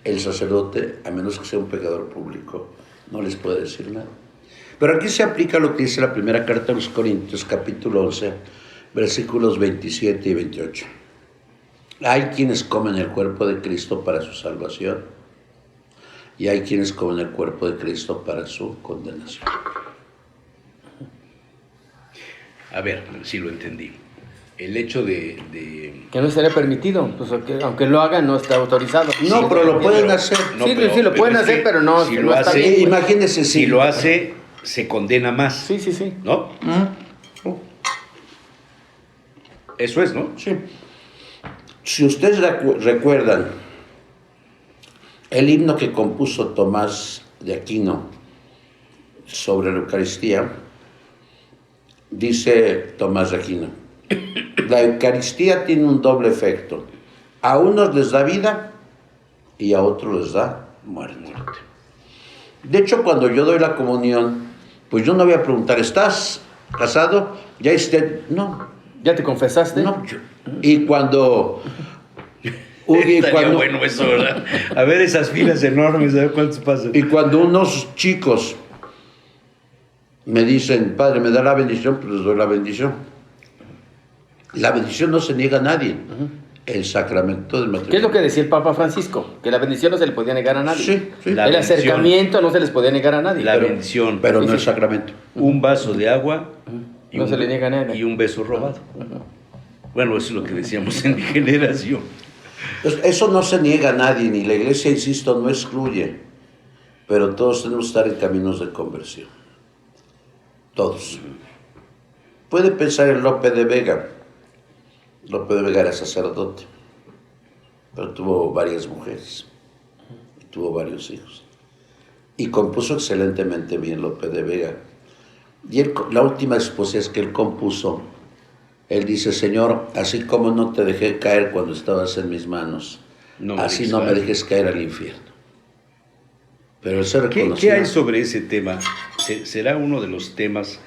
Speaker 3: el sacerdote, a menos que sea un pecador público, no les puede decir nada. Pero aquí se aplica lo que dice la primera carta a los Corintios, capítulo 11, versículos 27 y 28. Hay quienes comen el cuerpo de Cristo para su salvación y hay quienes comen el cuerpo de Cristo para su condenación.
Speaker 1: A ver, si lo entendí. El hecho de
Speaker 2: Que no estaría permitido, pues aunque lo hagan no está autorizado.
Speaker 3: No, pero lo pueden hacer.
Speaker 2: Sí, lo pueden
Speaker 1: es
Speaker 2: hacer,
Speaker 1: que
Speaker 2: pero no,
Speaker 1: si
Speaker 2: que
Speaker 1: lo
Speaker 2: no está
Speaker 1: hace,
Speaker 2: bien, pues.
Speaker 3: Imagínense
Speaker 1: si lo hace, se condena más.
Speaker 2: Sí.
Speaker 1: ¿No? Eso es, ¿no?
Speaker 3: Sí. Si ustedes recuerdan el himno que compuso Tomás de Aquino sobre la Eucaristía, dice Tomás de Aquino, la Eucaristía tiene un doble efecto. A unos les da vida y a otros les da muerte. De hecho, cuando yo doy la comunión, pues yo no voy a preguntar, ¿estás casado? ¿Ya hiciste? No.
Speaker 2: ¿Ya te confesaste?
Speaker 3: No. Y cuando...
Speaker 1: Estaría bueno eso, ¿verdad? A ver esas filas enormes, a ver cuántos pasan.
Speaker 3: Y cuando unos chicos me dicen, padre, ¿me da la bendición? Pues les doy la bendición. La bendición no se niega a nadie. El sacramento del matrimonio.
Speaker 2: ¿Qué es lo que decía el Papa Francisco? Que la bendición no se le podía negar a nadie.
Speaker 3: Sí, sí.
Speaker 1: La
Speaker 2: El
Speaker 1: bendición.
Speaker 2: acercamiento no se les podía negar a nadie.
Speaker 1: La bendición.
Speaker 3: Pero no el sacramento.
Speaker 1: Un vaso de agua y,
Speaker 2: No se le niega a nadie.
Speaker 1: y un beso robado. Bueno, eso es lo que decíamos en mi generación.
Speaker 3: Eso no se niega a nadie, ni la iglesia, insisto, no excluye. Pero todos tenemos que estar en caminos de conversión. Todos. Puede pensar en Lope de Vega. Lope de Vega era sacerdote, pero tuvo varias mujeres, tuvo varios hijos. Y compuso excelentemente bien Lope de Vega. Y la última esposa es que él compuso, él dice, Señor, así como no te dejé caer cuando estabas en mis manos, así no me dejes caer al infierno. Pero él se reconoció.
Speaker 1: ¿Qué hay sobre ese tema? ¿Será uno de los temas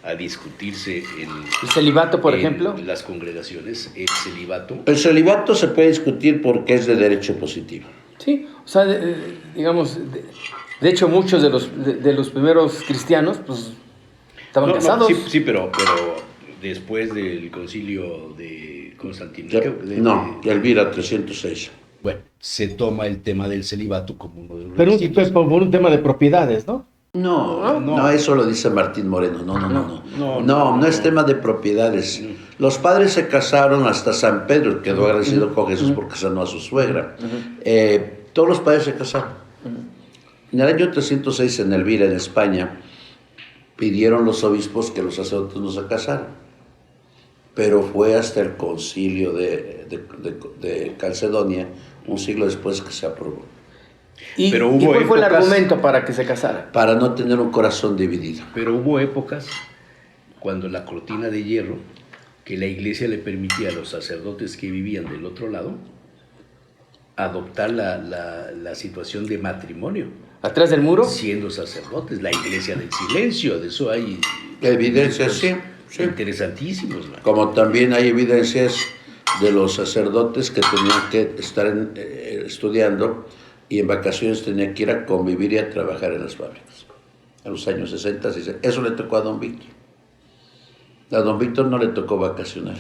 Speaker 1: a discutirse
Speaker 2: ¿El celibato, por
Speaker 1: en
Speaker 2: ejemplo?
Speaker 1: las congregaciones? ¿El celibato?
Speaker 3: El celibato se puede discutir porque es de derecho positivo.
Speaker 2: Sí, o sea, digamos, de hecho muchos de los primeros cristianos, pues, estaban casados.
Speaker 1: Sí, pero después del concilio de Constantinopla.
Speaker 3: Elvira 306.
Speaker 1: Bueno, se toma el tema del celibato como uno de los
Speaker 2: Pero
Speaker 1: requisitos.
Speaker 2: por un tema de propiedades, ¿no?
Speaker 3: No, eso lo dice Martín Moreno. No es tema de propiedades. Los padres se casaron hasta San Pedro, quedó agradecido con Jesús porque sanó a su suegra. Todos los padres se casaron. En el año 306 en Elvira, en España, pidieron los obispos que los sacerdotes no se casaran. Pero fue hasta el concilio de Calcedonia, un siglo después, que se aprobó.
Speaker 2: ¿Y
Speaker 1: Pero
Speaker 2: cuál fue el argumento para que se casaran?
Speaker 3: Para no tener un corazón dividido.
Speaker 1: Pero hubo épocas cuando la cortina de hierro, que la iglesia le permitía a los sacerdotes que vivían del otro lado adoptar la situación de matrimonio.
Speaker 2: ¿Atrás del muro?
Speaker 1: Siendo sacerdotes, la iglesia del silencio, de eso hay
Speaker 3: Evidencias, sí.
Speaker 1: interesantísimos, ¿no?
Speaker 3: Como también hay evidencias de los sacerdotes que tenían que estar estudiando y en vacaciones tenían que ir a convivir y a trabajar en las fábricas. En los años 60, eso le tocó a don Víctor. A don Víctor no le tocó vacacionar.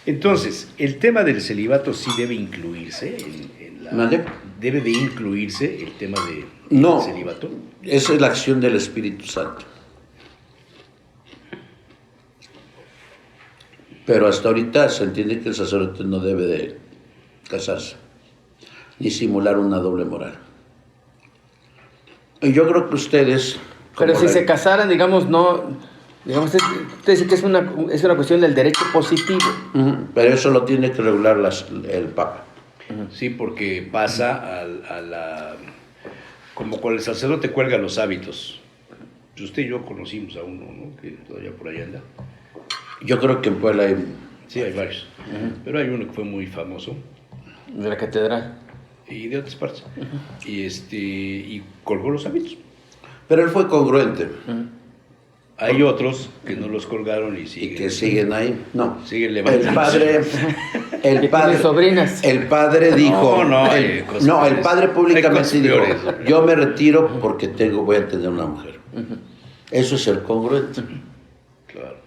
Speaker 1: Entonces, el tema del celibato sí debe incluirse
Speaker 3: ¿Mande?
Speaker 1: debe de incluirse el tema del celibato.
Speaker 3: Esa es la acción del Espíritu Santo. Pero hasta ahorita se entiende que el sacerdote no debe de casarse, ni simular una doble moral. Y yo creo que ustedes...
Speaker 2: Pero si se casaran, digamos, usted dice que es una cuestión del derecho positivo.
Speaker 3: Pero eso lo tiene que regular el Papa.
Speaker 1: Sí, porque pasa como cuando el sacerdote cuelga los hábitos. Usted y yo conocimos a uno, ¿no? Que todavía por ahí anda.
Speaker 3: Yo creo que en Puebla hay...
Speaker 1: Sí, hay varios. Pero hay uno que fue muy famoso.
Speaker 2: De la catedral.
Speaker 1: Y de otras partes. Y colgó los hábitos.
Speaker 3: Pero él fue congruente.
Speaker 1: Hay otros que no los colgaron y siguen.
Speaker 3: Y que siguen ahí. No.
Speaker 1: Siguen levantando.
Speaker 2: El padre sobrinas.
Speaker 3: El padre dijo... el padre públicamente dijo, yo me retiro porque voy a tener una mujer. Eso es ser congruente.
Speaker 1: Claro.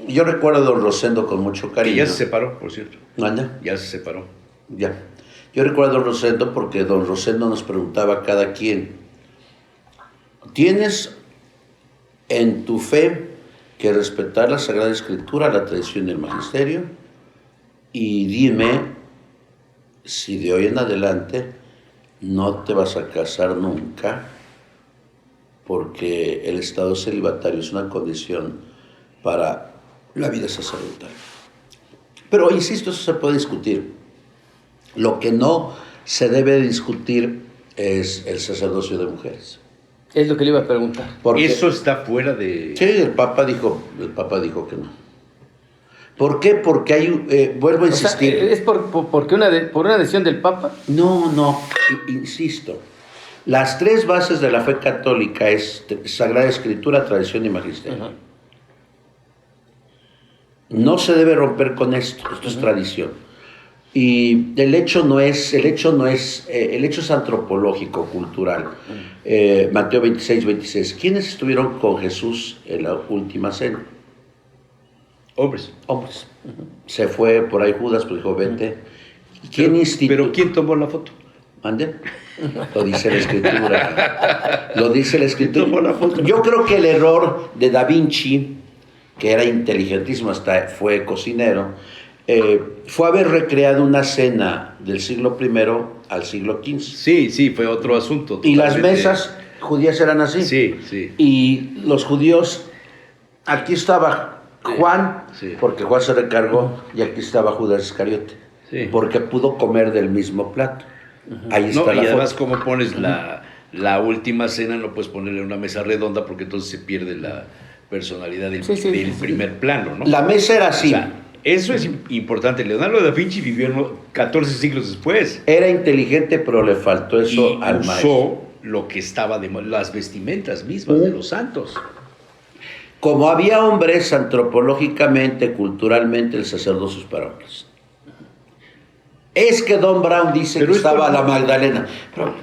Speaker 3: Yo recuerdo a don Rosendo con mucho cariño.
Speaker 1: Que ya se separó, por cierto.
Speaker 3: ¿Anda?
Speaker 1: Ya se separó.
Speaker 3: Ya. Yo recuerdo a don Rosendo porque don Rosendo nos preguntaba a cada quien, ¿tienes en tu fe que respetar la Sagrada Escritura, la tradición y el magisterio? Y dime si de hoy en adelante no te vas a casar nunca, porque el estado celibatario es una condición para la vida sacerdotal. Pero, insisto, eso se puede discutir. Lo que no se debe discutir es el sacerdocio de mujeres.
Speaker 2: Es lo que le iba a preguntar.
Speaker 1: Eso está fuera de...
Speaker 3: Sí, el Papa dijo que no. ¿Por qué? Porque hay, vuelvo a insistir.
Speaker 2: O sea, ¿es porque por una decisión del Papa?
Speaker 3: No, insisto. Las tres bases de la fe católica es Sagrada Escritura, tradición y magisterio.
Speaker 2: Ajá.
Speaker 3: No se debe romper con esto es tradición. Y el hecho es antropológico, cultural. Mateo 26. ¿Quiénes estuvieron con Jesús en la última cena?
Speaker 1: Hombres.
Speaker 3: Se fue por ahí Judas, pues dijo, vete.
Speaker 1: Pero ¿quién tomó la foto?
Speaker 3: ¿Mande? Lo dice la Escritura. Lo dice la Escritura.
Speaker 1: ¿Quién tomó la foto?
Speaker 3: Yo creo que el error de Da Vinci, que era inteligentísimo, hasta fue cocinero, fue haber recreado una cena del siglo I al siglo XV.
Speaker 1: Sí, fue otro asunto.
Speaker 3: Y las
Speaker 1: totalmente.
Speaker 3: mesas judías eran así.
Speaker 1: Sí.
Speaker 3: Y los judíos, aquí estaba Juan,
Speaker 1: Sí.
Speaker 3: porque Juan se recargó, y aquí estaba Judas Iscariote,
Speaker 1: Sí.
Speaker 3: porque pudo comer del mismo plato. Ahí está
Speaker 1: No, y
Speaker 3: la
Speaker 1: además,
Speaker 3: foto.
Speaker 1: como pones la última cena, no puedes ponerle una mesa redonda porque entonces se pierde la personalidad del primer plano, ¿no?
Speaker 3: La mesa era así.
Speaker 1: O sea, eso es importante. Leonardo da Vinci vivió 14 siglos después.
Speaker 3: Era inteligente, pero le faltó eso
Speaker 1: Y
Speaker 3: al maestro.
Speaker 1: usó lo que estaba las vestimentas mismas de los santos.
Speaker 3: Como había hombres, antropológicamente, culturalmente, el sacerdocio es para hombres. Es que Don Brown dice
Speaker 1: Pero
Speaker 3: que
Speaker 1: esto
Speaker 3: estaba
Speaker 1: no-
Speaker 3: la Magdalena. Pero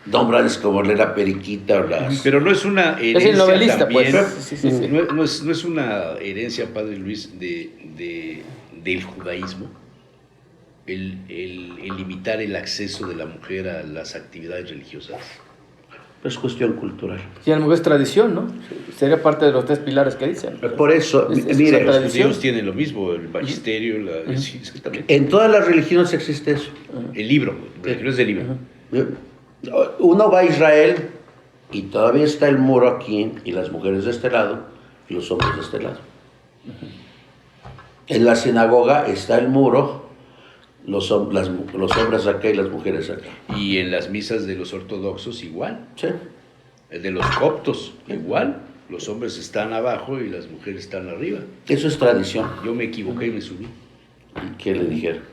Speaker 3: Don Brown es como la Periquita o las...
Speaker 1: Pero no es una herencia.
Speaker 2: Es el novelista,
Speaker 1: también,
Speaker 2: pues. Sí.
Speaker 1: No es una herencia, Padre Luis, del judaísmo, el limitar el acceso de la mujer a las actividades religiosas.
Speaker 3: Es cuestión cultural.
Speaker 2: Sí, a lo mejor es tradición, ¿no? Sería parte de los tres pilares que dicen.
Speaker 3: Por eso,
Speaker 2: Es
Speaker 3: mire,
Speaker 2: otra
Speaker 1: Los judíos tienen lo mismo, el magisterio, sí, exactamente.
Speaker 3: en todas las religiones existe eso.
Speaker 1: El libro, religiones del libro.
Speaker 3: Uno va a Israel y todavía está el muro aquí y las mujeres de este lado y los hombres de este lado. En la sinagoga está el muro, los hombres acá y las mujeres acá.
Speaker 1: Y en las misas de los ortodoxos igual,
Speaker 3: ¿Sí?
Speaker 1: el de los coptos igual, los hombres están abajo y las mujeres están arriba.
Speaker 3: Eso es tradición.
Speaker 1: Yo me equivoqué y me subí.
Speaker 3: ¿Y qué le dijeron?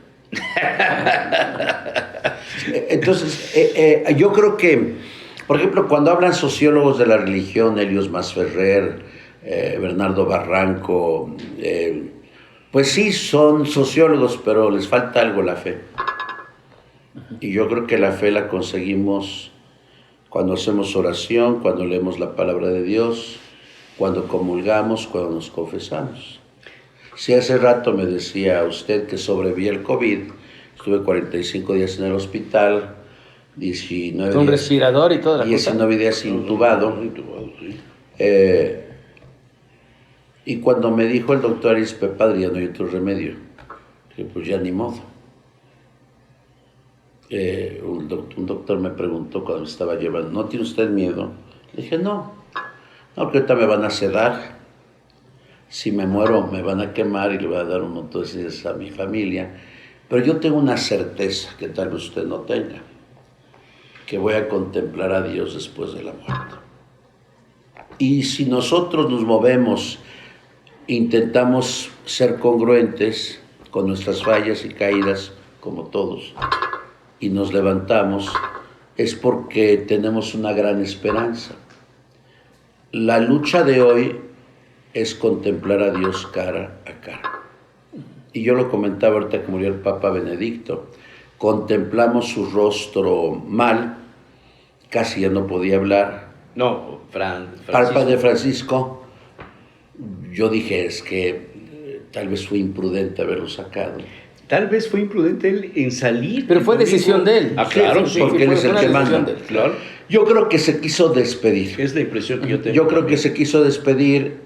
Speaker 3: Entonces, yo creo que, por ejemplo, cuando hablan sociólogos de la religión, Helios Masferrer, Bernardo Barranco, pues sí, son sociólogos, pero les falta algo, la fe. Y yo creo que la fe la conseguimos cuando hacemos oración, cuando leemos la palabra de Dios, cuando comulgamos, cuando nos confesamos. Si hace rato me decía usted que sobreviví el COVID, estuve 45 días en el hospital, 19
Speaker 2: Con
Speaker 3: días,
Speaker 2: respirador y toda la cosa.
Speaker 3: 19 días intubado.
Speaker 1: Sí.
Speaker 3: Y cuando me dijo el doctor Arispe, padre, ya no hay otro remedio, dije, pues ya ni modo. Un doctor me preguntó cuando me estaba llevando, ¿no tiene usted miedo? Le dije, no, que ahorita me van a sedar. Si me muero me van a quemar y le voy a dar un montón de cenizas a mi familia. Pero yo tengo una certeza que tal vez usted no tenga, que voy a contemplar a Dios después de la muerte. Y si nosotros nos movemos, intentamos ser congruentes con nuestras fallas y caídas, como todos, y nos levantamos, es porque tenemos una gran esperanza. La lucha de hoy es contemplar a Dios cara a cara. Y yo lo comentaba ahorita que murió el Papa Benedicto. Contemplamos su rostro mal, casi ya no podía hablar.
Speaker 1: No,
Speaker 3: Papa de Francisco, yo dije, es que tal vez fue imprudente haberlo sacado.
Speaker 1: Tal vez fue imprudente él en salir.
Speaker 2: Pero fue decisión de él.
Speaker 1: Ah, claro, sí.
Speaker 3: porque él es el que manda.
Speaker 1: Claro.
Speaker 3: Yo creo que se quiso despedir.
Speaker 1: Es la impresión que yo tengo.
Speaker 3: Yo creo que se quiso despedir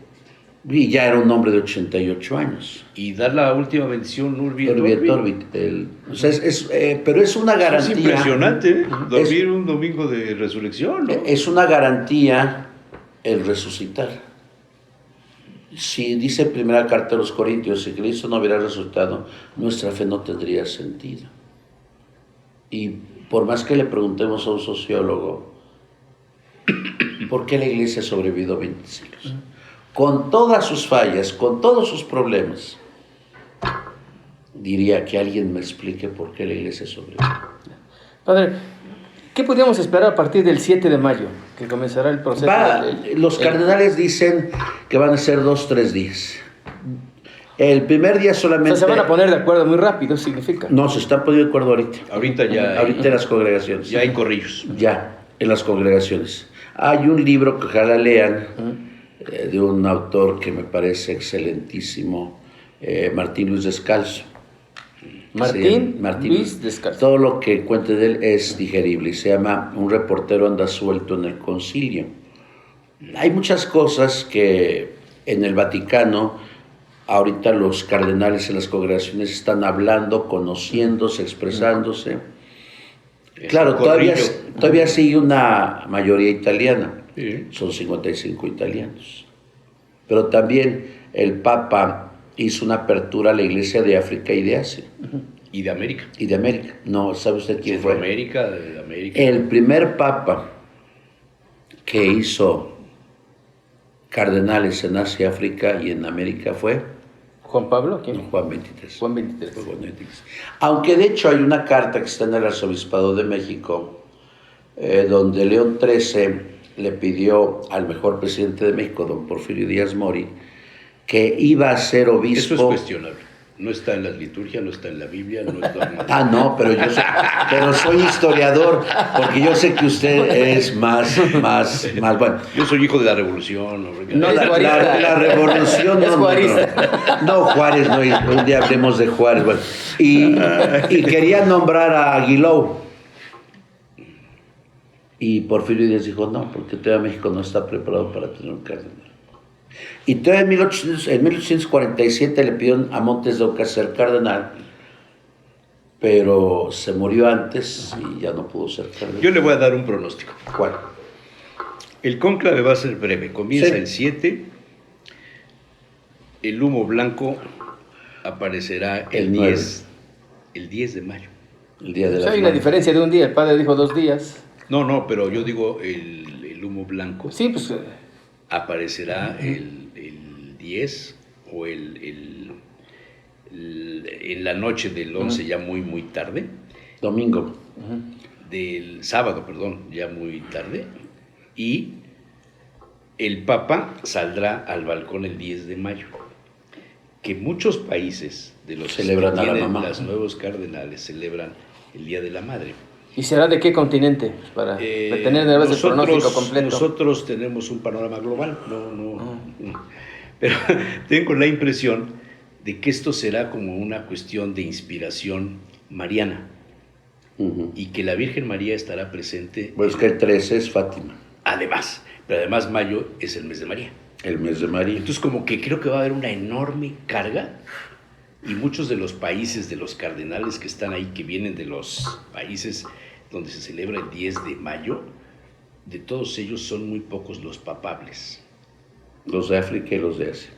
Speaker 3: y ya era un hombre de 88 años.
Speaker 1: Y dar la última bendición Urbi et
Speaker 3: Urbi et
Speaker 1: Orbi.
Speaker 3: Orbi. O sea, pero es una garantía.
Speaker 1: Es impresionante, ¿eh? Dormir un domingo de resurrección, ¿no?
Speaker 3: Es una garantía el resucitar. Si dice primera carta a los Corintios, si Cristo no hubiera resucitado, nuestra fe no tendría sentido. Y por más que le preguntemos a un sociólogo, ¿por qué la iglesia ha sobrevivido 20 siglos? Con todas sus fallas, con todos sus problemas, diría que alguien me explique por qué la iglesia sobrevive.
Speaker 2: Padre, ¿qué podríamos esperar a partir del 7 de mayo, que comenzará el proceso?
Speaker 3: Los cardenales dicen que van a ser 2-3 días. El primer día solamente...
Speaker 2: O sea, se van a poner de acuerdo muy rápido, significa.
Speaker 3: No, se están poniendo de acuerdo ahorita.
Speaker 1: Ahorita ya
Speaker 3: Ahorita en las congregaciones.
Speaker 1: ya hay corrillos.
Speaker 3: Ya, en las congregaciones. Hay un libro que ojalá lean, de un autor que me parece excelentísimo, Martín Luis Descalzo.
Speaker 2: Martín
Speaker 3: Martín
Speaker 2: Luis Descalzo.
Speaker 3: Todo lo que cuente de él es digerible y se llama Un reportero anda suelto en el concilio. Hay muchas cosas que en el Vaticano, ahorita los cardenales en las congregaciones están hablando, conociéndose, expresándose. Claro, todavía sigue una mayoría italiana,
Speaker 1: Sí.
Speaker 3: son 55 italianos. Pero también el Papa hizo una apertura a la iglesia de África y de Asia.
Speaker 1: Y de América.
Speaker 3: Y de América. No, ¿sabe usted quién fue?
Speaker 1: Centroamérica, de América.
Speaker 3: El primer Papa que hizo cardenales en Asia, África y en América fue
Speaker 2: ¿Juan Pablo? ¿Quién?
Speaker 3: Juan XXIII.
Speaker 2: Juan 23.
Speaker 3: Fue Juan XXIII. Aunque de hecho hay una carta que está en el Arzobispado de México, donde León XIII le pidió al mejor presidente de México, don Porfirio Díaz Mori, que iba a ser obispo.
Speaker 1: Eso es cuestionable. No está en la liturgia, no está en la Biblia, no está en...
Speaker 3: Ah, no, pero soy historiador, porque yo sé que usted es más bueno.
Speaker 1: Yo soy hijo de la revolución.
Speaker 2: No,
Speaker 3: La revolución
Speaker 2: es
Speaker 3: no,
Speaker 2: juarista.
Speaker 3: no, Juárez, no, un día hablemos de Juárez. Bueno. Y quería nombrar a Aguiló. Y Porfirio Díaz dijo, no, porque todavía México no está preparado para tener un cardenal. Y todavía en 1847 le pidieron a Montes de Oca ser cardenal, pero se murió antes y ya no pudo ser cardenal.
Speaker 1: Yo le voy a dar un pronóstico.
Speaker 3: ¿Cuál?
Speaker 1: El cónclave va a ser breve. Comienza
Speaker 3: Sí.
Speaker 1: el 7. El humo blanco aparecerá
Speaker 3: El
Speaker 1: el
Speaker 3: 9.
Speaker 1: 10. El 10 de mayo.
Speaker 3: El día de
Speaker 2: O sea,
Speaker 3: las
Speaker 2: hay una
Speaker 3: Madres.
Speaker 2: diferencia de un día. El padre dijo 2 días.
Speaker 1: No, pero yo digo el humo blanco
Speaker 2: Sí, pues.
Speaker 1: aparecerá el 10 o en la noche del 11 ya muy tarde.
Speaker 3: Domingo.
Speaker 1: Del sábado, perdón, ya muy tarde. Y el Papa saldrá al balcón el 10 de mayo. Que muchos países de los
Speaker 3: Celebran
Speaker 1: que
Speaker 3: a la
Speaker 1: tienen
Speaker 3: mamá.
Speaker 1: los nuevos cardenales celebran el Día de la Madre.
Speaker 2: ¿Y será de qué continente? Para tener de vez el pronóstico completo.
Speaker 1: Nosotros tenemos un panorama global, pero tengo la impresión de que esto será como una cuestión de inspiración mariana y que la Virgen María estará presente.
Speaker 3: Pues que el 13 es Fátima,
Speaker 1: Además, pero además mayo es el mes de María.
Speaker 3: el mes de María.
Speaker 1: Entonces como que creo que va a haber una enorme carga y muchos de los países, de los cardenales que están ahí, que vienen de los países donde se celebra el 10 de mayo, de todos ellos son muy pocos los papables.
Speaker 3: Los de África y los de Asia.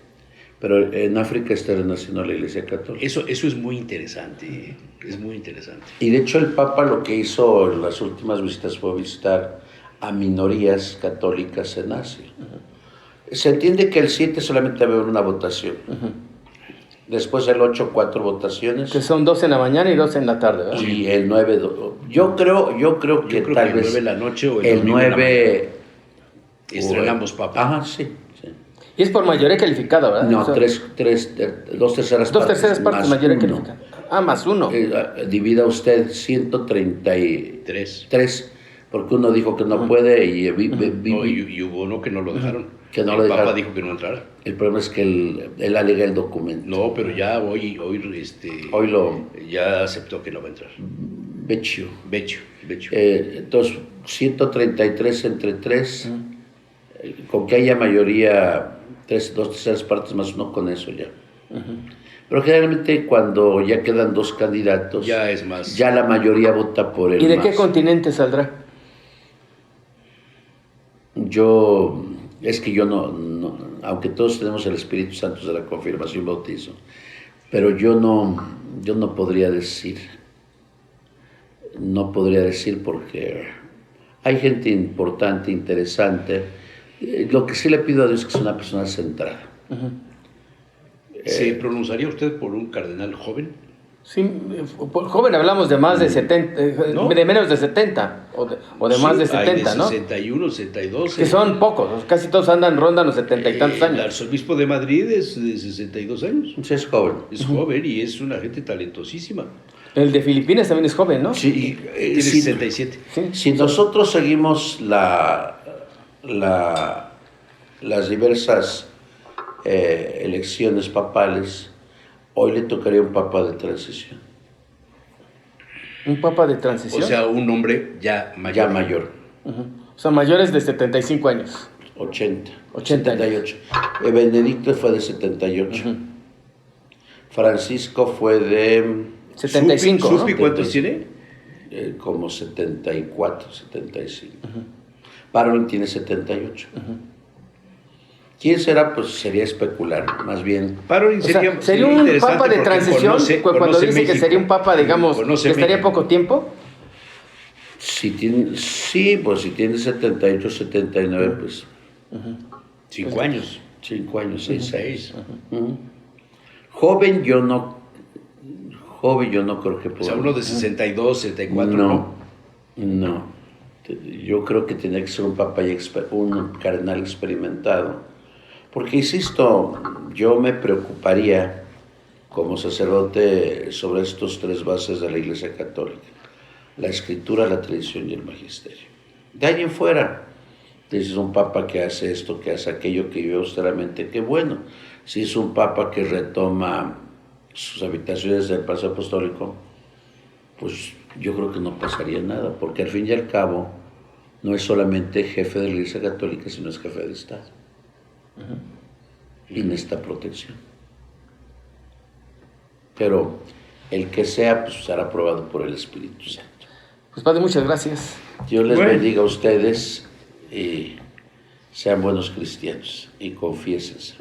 Speaker 3: Pero en África está renaciendo la Iglesia Católica.
Speaker 1: Eso es muy interesante, es muy interesante.
Speaker 3: Y de hecho el Papa lo que hizo en las últimas visitas fue visitar a minorías católicas en Asia. Se entiende que el 7 solamente va a haber una votación. Después el 8, 4 votaciones.
Speaker 2: Que son 2 en la mañana y 2 en la tarde, ¿verdad?
Speaker 3: Y el 9, yo creo que tal
Speaker 1: el
Speaker 3: vez
Speaker 1: 9 de la noche o
Speaker 3: el
Speaker 1: domingo en la
Speaker 3: 9
Speaker 1: mañana. Estrenamos Papa.
Speaker 3: Ajá, sí.
Speaker 2: Y es por mayoría calificada, ¿verdad?
Speaker 3: No,
Speaker 2: O sea,
Speaker 3: 2 terceras
Speaker 2: dos
Speaker 3: partes.
Speaker 2: terceras partes
Speaker 3: más
Speaker 2: mayoría
Speaker 3: uno.
Speaker 2: calificada. Ah, más 1.
Speaker 3: Divida usted 133, porque uno dijo que no puede y
Speaker 1: No, y hubo uno que no lo dejaron.
Speaker 3: Que no
Speaker 1: el
Speaker 3: lo
Speaker 1: Papa
Speaker 3: dejaron.
Speaker 1: dijo que no entrara.
Speaker 3: El problema es que él alega el documento.
Speaker 1: No, pero ya hoy
Speaker 3: Hoy lo
Speaker 1: ya aceptó que no va a entrar.
Speaker 3: Beccio.
Speaker 1: Becho.
Speaker 3: Entonces, 133 entre 3, con que haya mayoría, 2 terceras partes más 1, con eso ya. Pero generalmente cuando ya quedan 2 candidatos,
Speaker 1: Ya es más.
Speaker 3: ya la mayoría vota por el
Speaker 2: ¿Y de
Speaker 3: más.
Speaker 2: qué continente saldrá?
Speaker 3: Es que yo no, aunque todos tenemos el Espíritu Santo de la confirmación y bautizo, pero yo no podría decir. No podría decir porque hay gente importante, interesante. Lo que sí le pido a Dios es que sea una persona centrada.
Speaker 1: ¿Se pronunciaría usted por un cardenal joven?
Speaker 2: Sí, por joven hablamos de más de 70,
Speaker 1: ¿No?
Speaker 2: de menos de 70, o de más de
Speaker 1: Sí, hay
Speaker 2: 70, ¿no?
Speaker 1: 61, 62.
Speaker 2: Que son pocos, casi todos rondan los 70 y tantos
Speaker 1: El
Speaker 2: años.
Speaker 1: arzobispo de Madrid es de 62 años.
Speaker 3: Sí, es joven.
Speaker 1: Es joven y es una gente talentosísima.
Speaker 2: El de Filipinas también es joven, ¿no?
Speaker 3: Sí,
Speaker 1: Tiene 67.
Speaker 2: Sí.
Speaker 3: si nosotros seguimos las diversas elecciones papales, hoy le tocaría un papa de transición,
Speaker 2: Un papa de transición.
Speaker 1: O sea, un hombre ya mayor.
Speaker 3: ya mayor,
Speaker 2: Ujú. O sea, mayores de 75 años.
Speaker 3: 80,
Speaker 2: 80 años.
Speaker 3: 78. Benedicto fue de 78. Francisco fue de
Speaker 2: 75, ¿no?
Speaker 1: ¿Supi cuántos tiene?
Speaker 3: como 74, 75. Parolin tiene 78. ¿Quién será? Pues sería especular, más bien.
Speaker 1: Parolin
Speaker 2: O sea,
Speaker 1: sería,
Speaker 2: ¿sería un
Speaker 1: interesante
Speaker 2: papa de
Speaker 1: porque
Speaker 2: transición cuando
Speaker 1: conoce
Speaker 2: dice que
Speaker 1: México.
Speaker 2: sería un papa, digamos, que
Speaker 1: Conoce
Speaker 2: estaría
Speaker 1: México.
Speaker 2: poco tiempo?
Speaker 3: Pues si tiene 78, 79, pues
Speaker 1: 5 años.
Speaker 3: 5 años, 6
Speaker 1: 6.
Speaker 3: Joven yo no creo que
Speaker 1: O
Speaker 3: pueda.
Speaker 1: sea, uno de 62, 64.
Speaker 3: No. Yo creo que tenía que ser un papa y un cardenal experimentado. Porque, insisto, yo me preocuparía como sacerdote sobre estos 3 bases de la Iglesia Católica: la escritura, la tradición y el magisterio. De ahí en fuera, dices un papa que hace esto, que hace aquello, que vive austeramente, qué bueno. Si es un papa que retoma sus habitaciones del Palacio Apostólico, pues yo creo que no pasaría nada, porque al fin y al cabo no es solamente jefe de la Iglesia Católica, sino es jefe de Estado. Y necesita protección. Pero el que sea, pues será aprobado por el Espíritu Santo.
Speaker 2: Pues padre, muchas gracias.
Speaker 3: Dios les
Speaker 1: Bueno.
Speaker 3: bendiga a ustedes y sean buenos cristianos y confiésense.